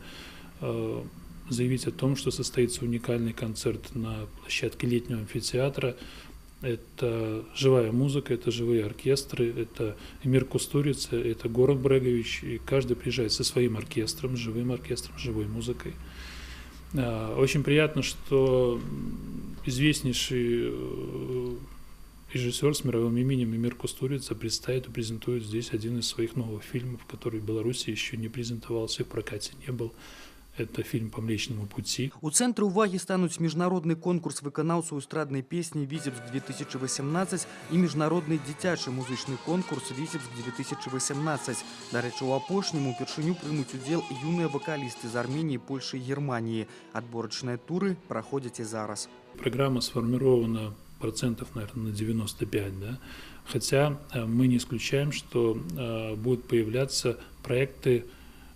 заявить о том, что состоится уникальный концерт на площадке летнего амфитеатра. Это живая музыка, это живые оркестры, это Эмир Кустурица, это Город Брегович. И каждый приезжает со своим оркестром, живым оркестром, живой музыкой. Очень приятно, что известнейший режиссер с мировым именем Эмир Кустурица представит и презентует здесь один из своих новых фильмов, который в Беларуси еще не презентовался, в прокате не был. Это фильм «По Млечному пути». У цэнтры ўвагі стануць міжнародны конкурс выканаўцаў эстраднай песні «Віцебск-2018» і міжнародны дзіцячы музычны конкурс «Віцебск-2018». Дарэчы, у апошнім упершыню прымуць удзел юныя вакалісты з Арменіі, Польши і Германії. Адборачныя туры праходзяць і зараз. Программа сформирована процентов, наверное, на 95, да? Хотя мы не исключаем, что будут появляться проекты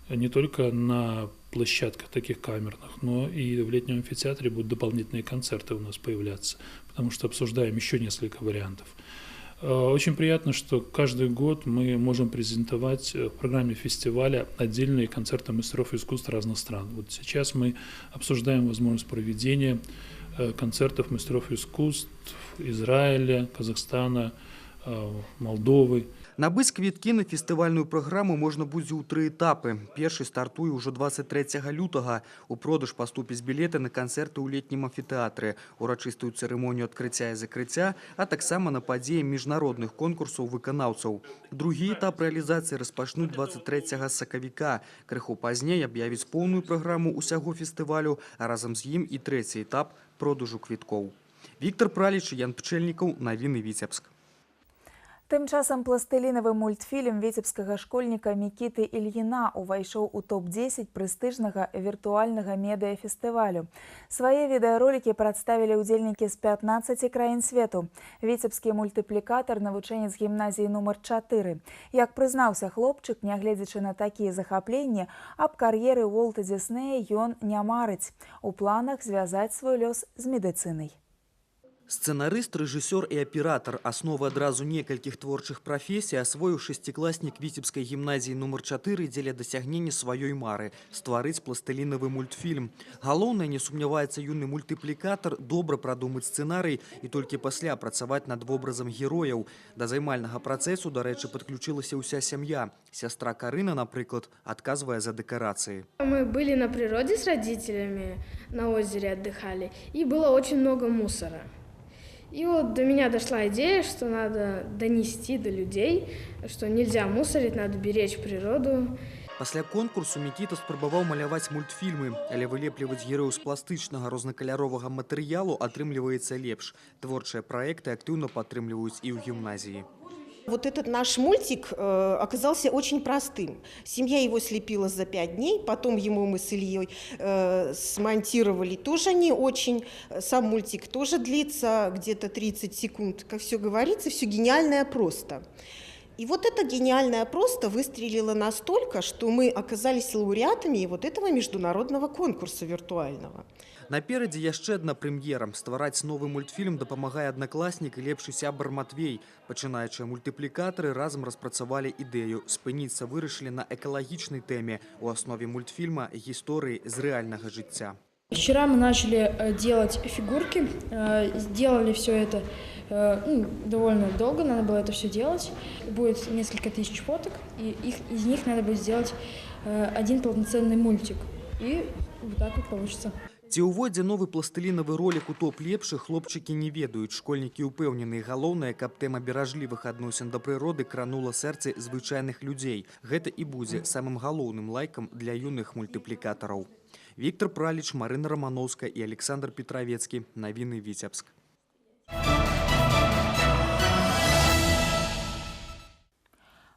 не только на площадках таких камерных, но и в летнем амфитеатре будут дополнительные концерты у нас появляться, потому что обсуждаем еще несколько вариантов. Очень приятно, что каждый год мы можем презентовать в программе фестиваля отдельные концерты мастеров искусств разных стран. Вот сейчас мы обсуждаем возможность проведения концертов мастеров искусств Израиля, Казахстана, Молдовы. Набыць квіткі на фестывальную праграму можна будзе ў 3 этапы. Першы стартуе ўжо 23 лютага. У продаж паступяць білеты на канцэрты ў летнім амфітэатры, урачыстую цырымонію адкрыцця і закрыцця, а таксама на падзеі міжнародных конкурсаў выканаўцаў. Другі этап рэалізацыі распачнуць 23 сакавіка. Крыху пазней аб'явіць поўную праграму ўсяго фестывалю, а разам з ім і трэці этап продажу квіткоў. Віктор Праліч, Ян Пчэльнікаў, навіны Віцебск. Тым часам пластылінавы мультфільм віцебскага школьніка Мікіты Ільіна увайшоў у топ-10 прэстыжнага віртуальнага медыафестывалю. Свае відэаролікі прадставілі ўдзельнікі з 15 краін свету. Віцебскі мультыплікатар, навучэнец гімназіі нумар 4. Як прызнаўся хлопчык, нягледзячы на такія захапленні, аб кар'еры Уолта Діснея ён не марыць. У планах звязаць свой лёс з медыцынай. Сцэнарыст, рэжысёр і аператар, асновы адразу некалькіх творчых прафесій, асвоіў шасцікласнік Віцебскай гімназіі нумар 4 дзеля дасягнення сваёй мары – стварыць пластылінавы мультфільм. Галоўнае, не сумняваецца юны мультыплікатар, добра прадумаць сцэнарый і толькі пасля працаваць над вобразам герояў. Да займальнага працэсу, дарэчы, падключылася ўся сям'я. Сястра Карына, напрыклад, адказвае за дэкарацыі. Мы были на природе с родителями, на озере отдыхали, и было очень много мусора. И вот до меня дошла идея, что надо донести до людей, что нельзя мусорить, надо беречь природу. Пасля конкурсу Мікіта спрабаваў маляваць мультфільмы, але вылепліваць герояў з пластычнага рознакаляровага матэрыялу атрымліваецца лепш. Творчыя праекты актыўна падтрымліваюць і ў гімназіі. Вот этот наш мультик оказался очень простым. Семья его слепила за 5 дней, потом ему мы с Ильей смонтировали тоже не очень. Сам мультик тоже длится где-то 30 секунд. Как все говорится, все гениальное просто. И вот это гениальное просто выстрелило настолько, что мы оказались лауреатами вот этого международного конкурса виртуального. Наперадзе яшчэ адна прэм'ера. Ствараць новы мультфільм дапамагае аднакласнік і лепшы сябар Матвей. Пачынаючыя мультыплікатары разам распрацавалі ідэю. Спыніцца вырашылі на экалагічнай тэме. У аснове мультфільма гісторыі з рэальнага жыцця. Вчера мы начали делать фигурки, сделали все это довольно долго, надо было это все делать. Будет несколько тысяч фоток, и из них надо будет сделать один полноценный мультик. И вот так вот получится. Ці ўводзе новы пластылінавы ролік у топ лепшых хлопчыкі не ведаюць. Школьнікі ўпэўненыя, галоўнае, каб тэма беражлівых адносін да прыроды кранула сэрцы звычайных людзей. Гэта і будзе самым галоўным лайкам для юных мультыплікатараў. Віктор Праліч, Марына Рамановская і Александр Петравецкі. Навіны Віцебск.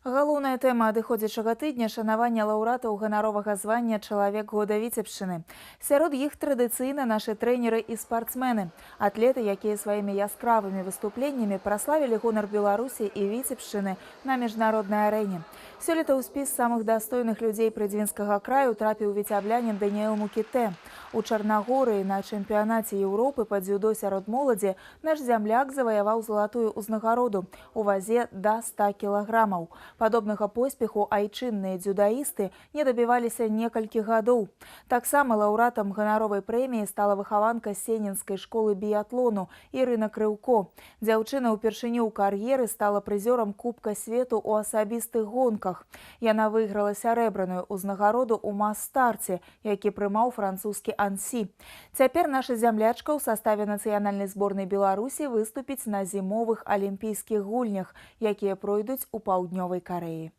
Галоўная тэма адыходзячага тыдня – шанаванне лаўрэатаў ганаровага звання «Чалавек года Віцебшчыны». Сярод іх традыцыйна нашы трэнеры і спартсмены. Атлеты, якія сваімі яскравымі выступленнямі праславілі гонар Беларусі і Віцебшчыны на міжнароднай арэне. Сёлета ў спіс самых дастойных людзей Прыдзінскага краю трапіў віцяблянін Даніэл Мукітэ. У Чарнагорыі на чэмпіянаце Еўропы па дзюдо сярод моладзі наш зямляк заваяваў залатую ўзнагароду у вазе да 100 кілаграмаў. Падобнага поспеху айчынныя дзюдаісты не дабіваліся некалькі гадоў. Таксама лаўрэатам ганаровай прэміі стала выхаванка сенінскай школы біятлону Ірына Крыўко. Дзяўчына ўпершыню ў кар'еры стала прызёрам Кубка свету ў асабістых гонках. Яна выйграла сярэбраную ўзнагароду ў мас-старце, які прымаў французскі Ансі. Цяпер наша зямлячка ў саставе нацыянальнай зборнай Беларусі выступіць на зімовых алімпійскіх гульнях, якія пройдуць у паўднёвай Карэі.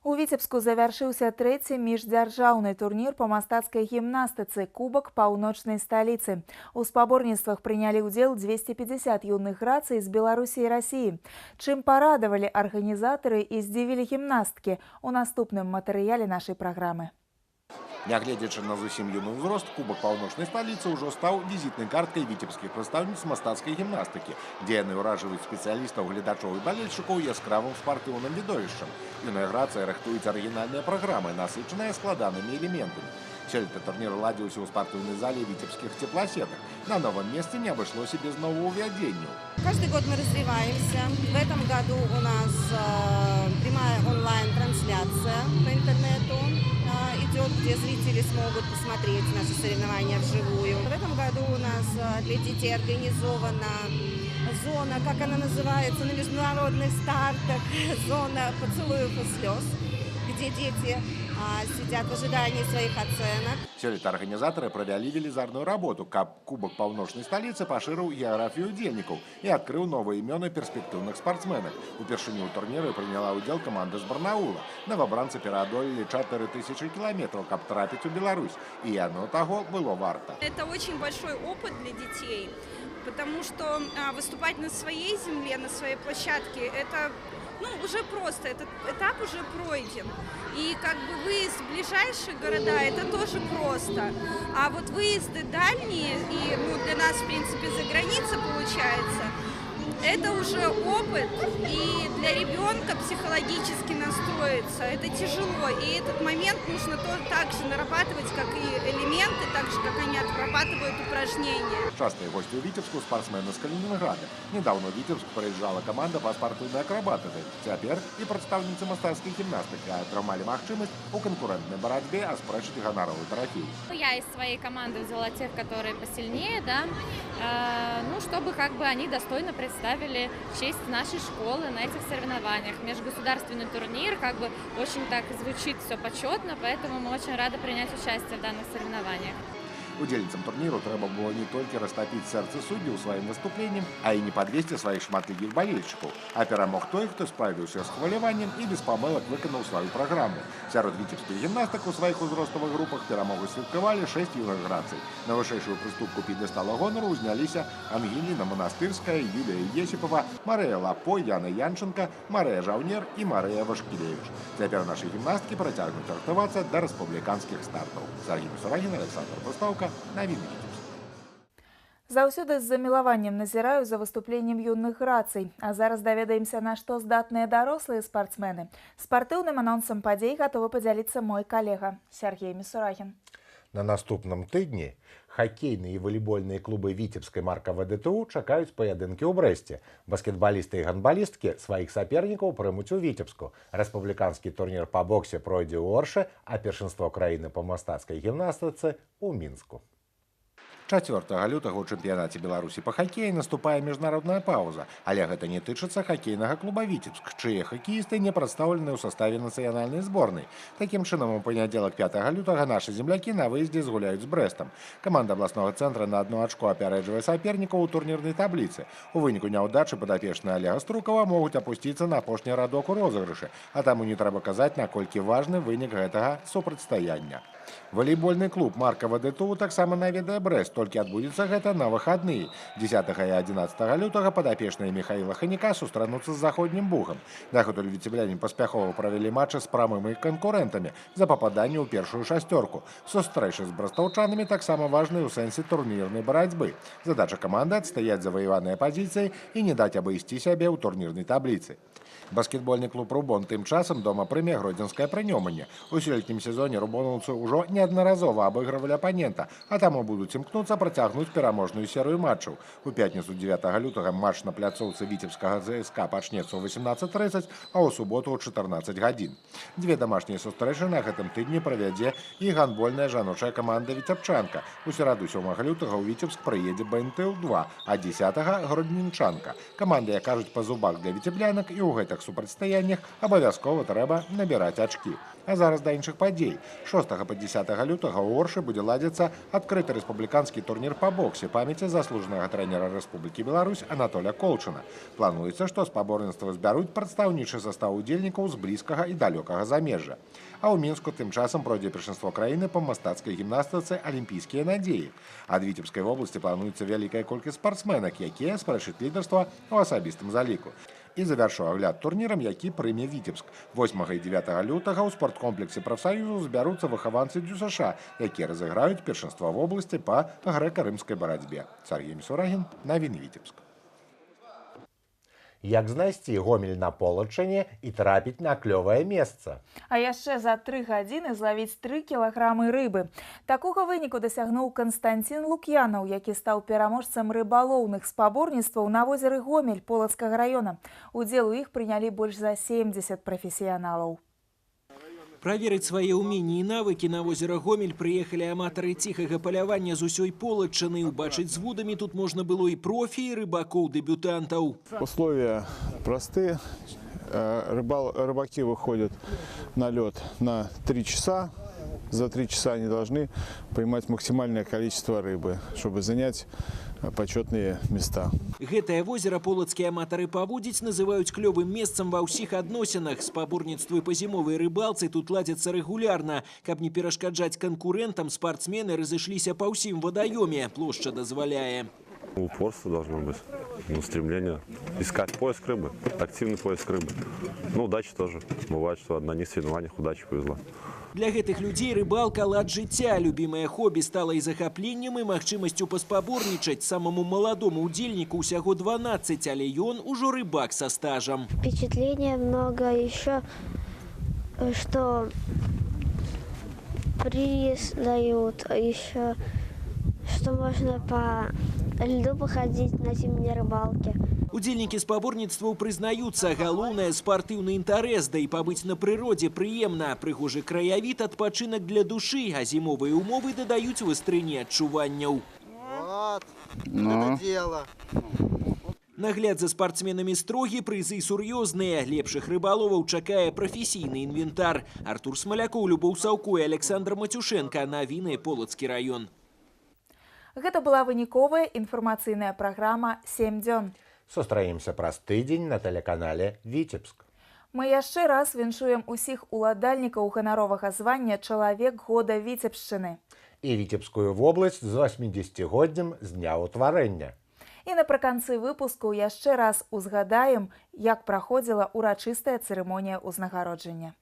У Віцебску завяршыўся трэці міждзяржаўны турнір па мастацкай гімнастыцы «Кубак паўночнай сталіцы». У спаборніцтвах прынялі ўдзел 250 юных грацый з Беларусі і Расіі. Чым парадавалі арганізатары і здзівілі гімнасткі у наступным матэрыяле нашай праграмы. Нягледзячы на зусім юны ўзрост, Кубак паўночнай сталіцы ўжо стаў візітнай карткай віцебскіх прадстаўніц мастацкай гімнастыкі, дзе яны ўражваюць спецыялістаў, гледачоў і балельшчыкаў яскравым спартыўным відовішчам. Юная грацыя рыхтуюць арыгінальныя праграмы, насычаныя складанымі элементамі. Сёлета турнір ладзіўся ў спартыўнай зале віцебскіх теплосетак. На новом месте не обошлось и без нововведений. Каждый год мы развиваемся. В этом году у нас прямая онлайн-трансляция по интернету идет, где зрители смогут посмотреть наши соревнования вживую. В этом году у нас для детей организована зона, как она называется, на международных стартах, зона поцелуев и слез, где дети сидят в ожидании своих оценок. Сёлета арганізатары правялі велізарную работу, каб Кубак паўночнай сталіцы пашырыў геаграфію удзельнікаў і адкрыў новыя імёны перспектыўных спартсменак. Упершыню ў турніры прыняла ўдзел каманда з Барнаула. Новабранцы пераадолелі 4000 кілометраў, каб трапіць у Беларусь. І яно таго было варта. Это очень большой опыт для детей, потому что выступать на своей земле, на своей площадке, это уже просто, этот этап уже пройден. И как бы выезд в ближайшие города, это тоже просто. А вот выезды дальние, и для нас, в принципе, за границей получается, это уже опыт, и для ребенка психологически настроиться это тяжело. И этот момент нужно тоже так же нарабатывать, как и элементы, так же, как они отрабатывают упражнения. Частые гости у Витебску спортсмены с Калининграда. Недавно в Витебск приезжала команда по спортивной акробатике. Теперь и представницы мастацкой гимнастики атрымали махчимость у конкурентной борьбе оспрачить гоноровый трофей. Я из своей команды взяла тех, которые посильнее, да, чтобы как бы они достойно представили честь нашей школы на этих соревнованиях. Межгосударственный турнир, как бы очень так звучит все почетно, поэтому мы очень рады принять участие в данных соревнованиях. Удзельніцам турніру трэба было не толькі растапіць сэрцы суддзяў сваім выступленнем, а і не падвесці сваіх шматлікіх балельшчыкаў, а перамог той, хто справіўся з хваляваннем і без памылак выканаў сваю праграму. Сярод віцебскіх гімнастак у сваіх узроставых групах перамогу святкавалі 6 юных грацый. На вышэйшую прыступку п'едэстала гонару ўзняліся Ангеліна Манастырская, Юлія Есіпова, Марыя Лапо, Яна Янченко, Марыя Жаўнер і Марыя Вашкілевіч. Цяпер нашы гімнасткі працягнуць рыхтавацца да рэспубліканскіх стартаў. Сергій Мусарагін, Александр Пустаўка. Заўсёды з замілаваннем назіраю за выступленнем юных грацый. А зараз даведаемся, на што здатныя дарослыя спартсмены. Спартыўным анонсам падзей гатовы падзяліцца мой калега Сергей Мусарагін. На наступным тыдні хакейныя і валейбольныя клубы віцебскай марка ВДТУ чакаюць паядынкі ў Брэсце. Баскетбалісты і гандбалісткі сваіх сапернікаў прымуць у Віцебску. Рэспубліканскі турнір па боксе пройдзе ў Оршы, а першынство краіны па мастацкай гімнастыцы ў Мінску. 4 лютага ў чэмпіянаце Беларусі па хакеі наступае міжнародная паўза, але гэта не тычыцца хакейнага клуба Віцебск, чые хакеісты не прадстаўлены ў саставе нацыянальнай зборнай. Такім чынам, у панядзелак 5 лютага нашы землякі на выездзе згуляюць з Брэстам. Каманда абласнога цэнтра на 1 ачко апярэджвае сапернікаў у турнірнай табліцы. У выніку няўдачы падапечныя Олега Струкава могуць апусціцца на апошні радок у розыгрышы, а таму не трэба казаць, наколькі важны вынік гэтага супрацьстаяння. Валейбольны клуб марка ВДТУ таксама наведае Брэст, толькі адбудзецца гэта на выхадныя. 10 і 11 лютага падапечныя Михаіла Ханіка сустрануцца з заходнім Бугам. Дагэтуль віцебляне паспяхова правялі матчы з прамымі канкурэнтамі за пападанне ў першую шасцёрку. Сустрэчы з брастаўчанамі таксама важныя ў сэнсе турнірнай барацьбы. Задача каманды адстаяць заваяваныя пазіцыі і не даць абысці сябе ў турнірнай табліцы. Баскетбольны клуб «Рубон» тым часам дома прыме гродзенскае прынёманне. У сёлетнім сезоне рубонаўцы ўжо неаднаразова абыгрывалі апанента, а таму будуць імкнуцца працягнуць пераможную серыю матчаў. У пятніцу 9 лютага матч на пляцоўцы віцебскага ЗСК пачнецца ў 18:30, а ў суботу ў 14 гадзін. Дзве дамашнія сустрэчы на гэтым тыдні правядзе і гандбольная жаночая каманда «Віцебчанка». У сераду 7 лютага ў Віцебск прыедзе БНТУ-2, а 10 гродненчанка. Каманды, як кажуць, па зубах для віцеблянак, і ў гэтых супрацьстаяннях абавязкова трэба набіраць ачкі. А зараз да іншых падзей. 6 па 10 лютага ў Оршы будзе ладзіцца адкрыты рэспубліканскі турнір па боксе памяці заслужанага трэнера Рэспублікі Беларусь Анатоля Колчына. Плануецца, што спаборніцтва збяруць прадстаўнічы састаў удзельнікаў з блізкага і далёкага замежжа. А ў Мінску тым часам пройдзе першынство краіны па мастацкай гімнастыцы «Алімпійскія надзеі». Ад Віцебскай вобласці плануецца вялікая колькасць спартсменак, якія спрэчаць лідарства ў асабістым заліку. І завяршу агляд турнірам, які прыме Віцебск. 8 і 9 лютага ў спорткомплексе прафсаюзу збяруцца выхаванцы ДЮСШ, якія разыграюць першынства вобласці па грэка-рымскай барацьбе. Сергей Мисурагин, навіны Віцебск. Як знайсці Гомель на Полачыне і трапіць на клёвае месца. А яшчэ за 3 гадзіны злавіць 3 кілаграмы рыбы. Такога выніку дасягнуў Константин Лукьянаў, які стаў пераможцам рыбалоўных спаборніцтваў на возеры Гомель Полацкага района. Удзел у іх прынялі больш за 70 прафесіяналаў. Праверыць свае ўменні і навыкі на возера Гомель прыехалі аматары ціхага палявання з усёй Полачыны. Убачыць з вудамі тут можна было і профі, і рыбакоў-дэбютантаў. Условия просты. Рыбаки выходят на лед на 3 часа. За 3 часа они должны поймать максимальное количество рыбы, чтобы занять почетные места. Гэтае возера полацкія аматары паводзіць называюць клёвым месцам ва ўсіх адносінах. Спаборніцтвы па зімовай рыбалцы тут ладзяцца рэгулярна. Каб не перашкаджаць канкурентам, спартсмены разышліся па ўсім вадаёме. Плошча дазваляе. Упорство должно быть, стремление искать поиск рыбы, активный поиск рыбы. Удача тоже. Бывает, что на одних соревнованиях удача повезла. Для гэтых людзей рыбалка – лад жыцця. Любімае хобі стала і захапленнем, і магчымасцю паспаборнічаць. Самому маладому удзельніку ўсяго 12, але ён ужо рыбак са стажам. Впечатления много еще, что приз дают, еще что можно по льду походить на зимней рыбалке. Удзельнікі спаборніцтваў прызнаюцца, галоўнае спартыўны інтарэс, да і пабыць на прыродзе прыемна. Прыгожы краявід, адпачынак для душы, а зімовыя умовы дадаюць вастрыні адчуванняў. Вот, это дело. Нагляд за спартсменамі строгі, прызы сур'ёзныя. Лепшых рыбаловаў чакае прафесійны інвентар. Артур Смалякоў, Любоў Саўко і Александр Матюшенко. Навіны Полацкі раён. Гэта была выніковая інфармацыйная праграма «7 дзён». Сустраемся праз тыдзень на тэлеканале Віцебск. Мы яшчэ раз віншуем усіх уладальнікаў ганаровага звання «Чалавек года Віцебшчыны». І Віцебскую вобласць з 80-годдзем з дня ўтварэння. І напрыканцы выпуску яшчэ раз узгадаем, як праходзіла урачыстая цырымонія ўзнагароджання.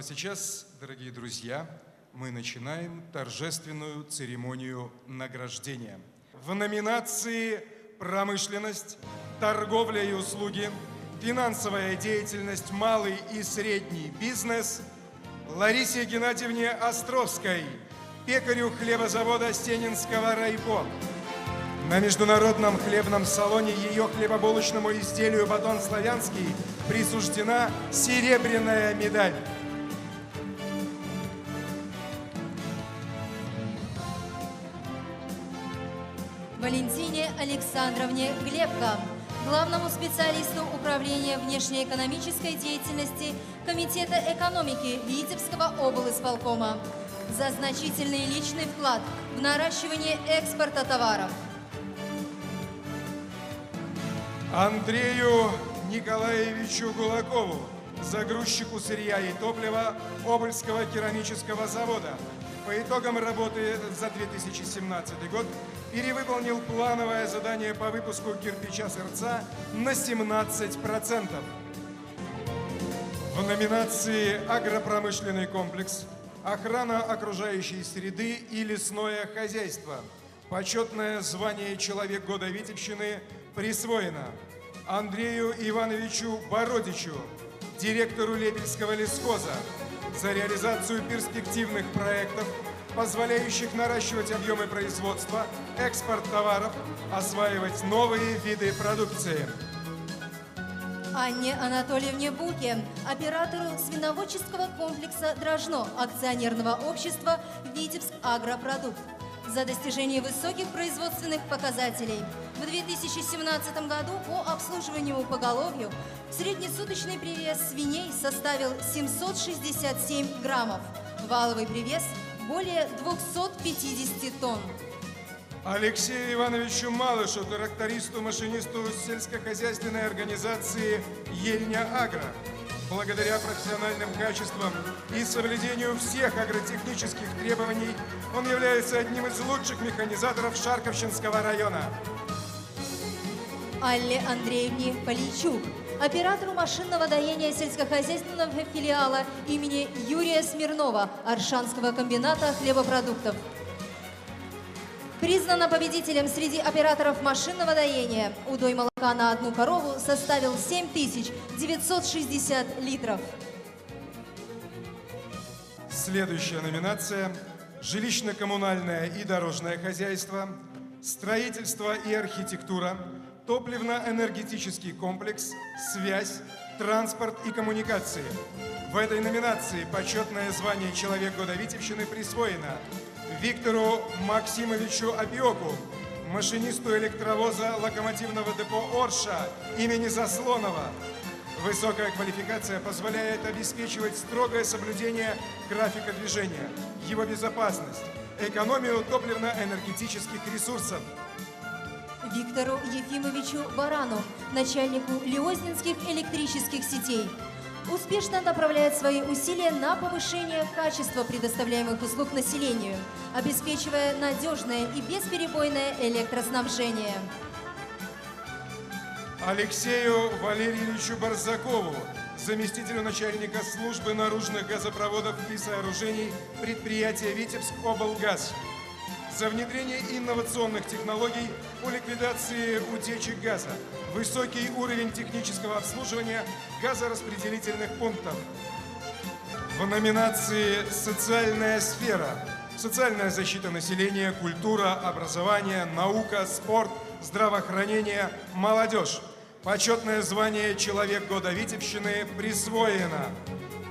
А сейчас, дорогие друзья, мы начинаем торжественную церемонию награждения. В номинации «Промышленность, торговля и услуги», «Финансовая деятельность, малый и средний бизнес» Ларисе Геннадьевне Островской, пекарю хлебозавода Стенинского райпо. На международном хлебном салоне ее хлебобулочному изделию «Батон славянский» присуждена серебряная медаль. Валентине Александровне Глебко, главному специалисту Управления внешнеэкономической деятельности Комитета экономики Витебского облисполкома, за значительный личный вклад в наращивание экспорта товаров. Андрею Николаевичу Гулакову, загрузчику сырья и топлива Обольского керамического завода. По итогам работы за 2017 год перевыполнил плановое задание по выпуску кирпича сырца на 17%. В номинации «Агропромышленный комплекс», «Охрана окружающей среды» и «Лесное хозяйство» почетное звание «Человек года Витебщины» присвоено Андрею Ивановичу Бородичу, директору Лепельского лесхоза, за реализацию перспективных проектов, позволяющих наращивать объемы производства, экспорт товаров, осваивать новые виды продукции. Анне Анатольевне Буке, оператору свиноводческого комплекса «Дрожно» акционерного общества «Витебск Агропродукт», за достижение высоких производственных показателей. В 2017 году по обслуживанию поголовью среднесуточный привес свиней составил 767 граммов, валовый привес – более 250 тонн. Алексею Ивановичу Малышу, трактористу-машинисту сельскохозяйственной организации «Ельня Агро», Благодаря профессиональным качествам и соблюдению всех агротехнических требований он является одним из лучших механизаторов Шарковщинского района. Алле Андреевне Поличук, оператору машинного доения сельскохозяйственного филиала имени Юрия Смирнова Оршанского комбината хлебопродуктов. Признана победителем среди операторов машинного доения. Удой молока на одну корову составил 7960 литров. Следующая номинация – жилищно-коммунальное и дорожное хозяйство, строительство и архитектура, топливно-энергетический комплекс, связь, транспорт и коммуникации. В этой номинации почетное звание «Человек года Витебщины» присвоено Виктору Максимовичу Опиоку, машинисту электровоза локомотивного депо «Орша» имени Заслонова. Высокая квалификация позволяет обеспечивать строгое соблюдение графика движения, его безопасность, экономию топливно-энергетических ресурсов. Виктору Ефимовичу Барану, начальнику Лиознинских электрических сетей. Успешно направляет свои усилия на повышение качества предоставляемых услуг населению, обеспечивая надежное и бесперебойное электроснабжение. Алексею Валерьевичу Барзакову, заместителю начальника службы наружных газопроводов и сооружений предприятия «Витебск-облгаз», за внедрение инновационных технологий по ликвидации утечек газа, высокий уровень технического обслуживания газораспределительных пунктов. В номинации «Социальная сфера» социальная защита населения, культура, образование, наука, спорт, здравоохранение, молодежь. Почетное звание «Человек года Витебщины» присвоено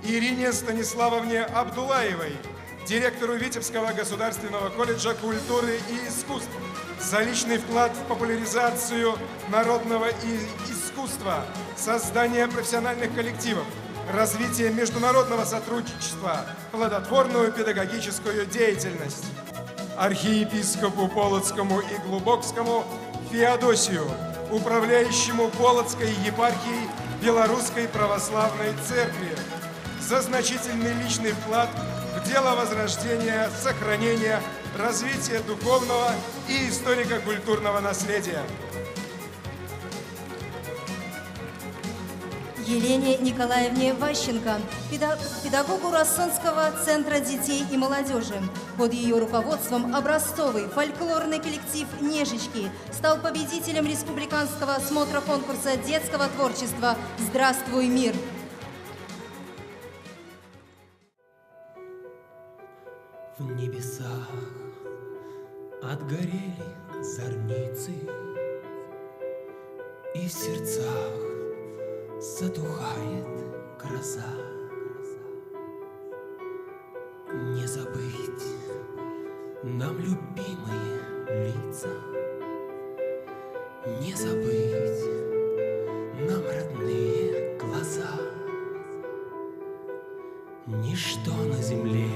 Ирине Станиславовне Абдулаевой, директору Витебского государственного колледжа культуры и искусств, за личный вклад в популяризацию народного искусства, создание профессиональных коллективов, развитие международного сотрудничества, плодотворную педагогическую деятельность. Архиепископу Полоцкому и Глубокскому Феодосию, управляющему Полоцкой епархией Белорусской Православной Церкви, за значительный личный вклад в дело возрождения, сохранения, развития духовного и историко-культурного наследия. Елене Николаевне Ващенко, педагогу Рассонского центра детей и молодежи. Под ее руководством образцовый фольклорный коллектив «Нежечки» стал победителем республиканского смотра конкурса детского творчества «Здравствуй, мир». В небесах отгорели зорницы, и в сердцах затухает гроза. Не забыть нам любимые лица, не забыть нам родные глаза. Ничто на земле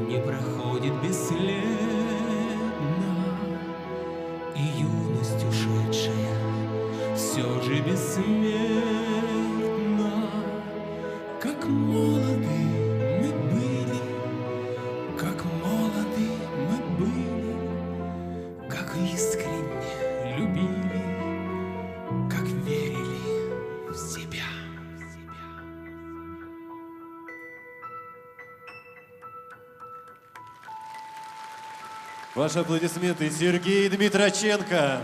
не проходит бесследно, и юность ушедшая все же бессмертна. Как молоды мы были, как молоды мы были, как искренне любили, как верили в себя. Ваши аплодисменты Сергей Дмитроченко.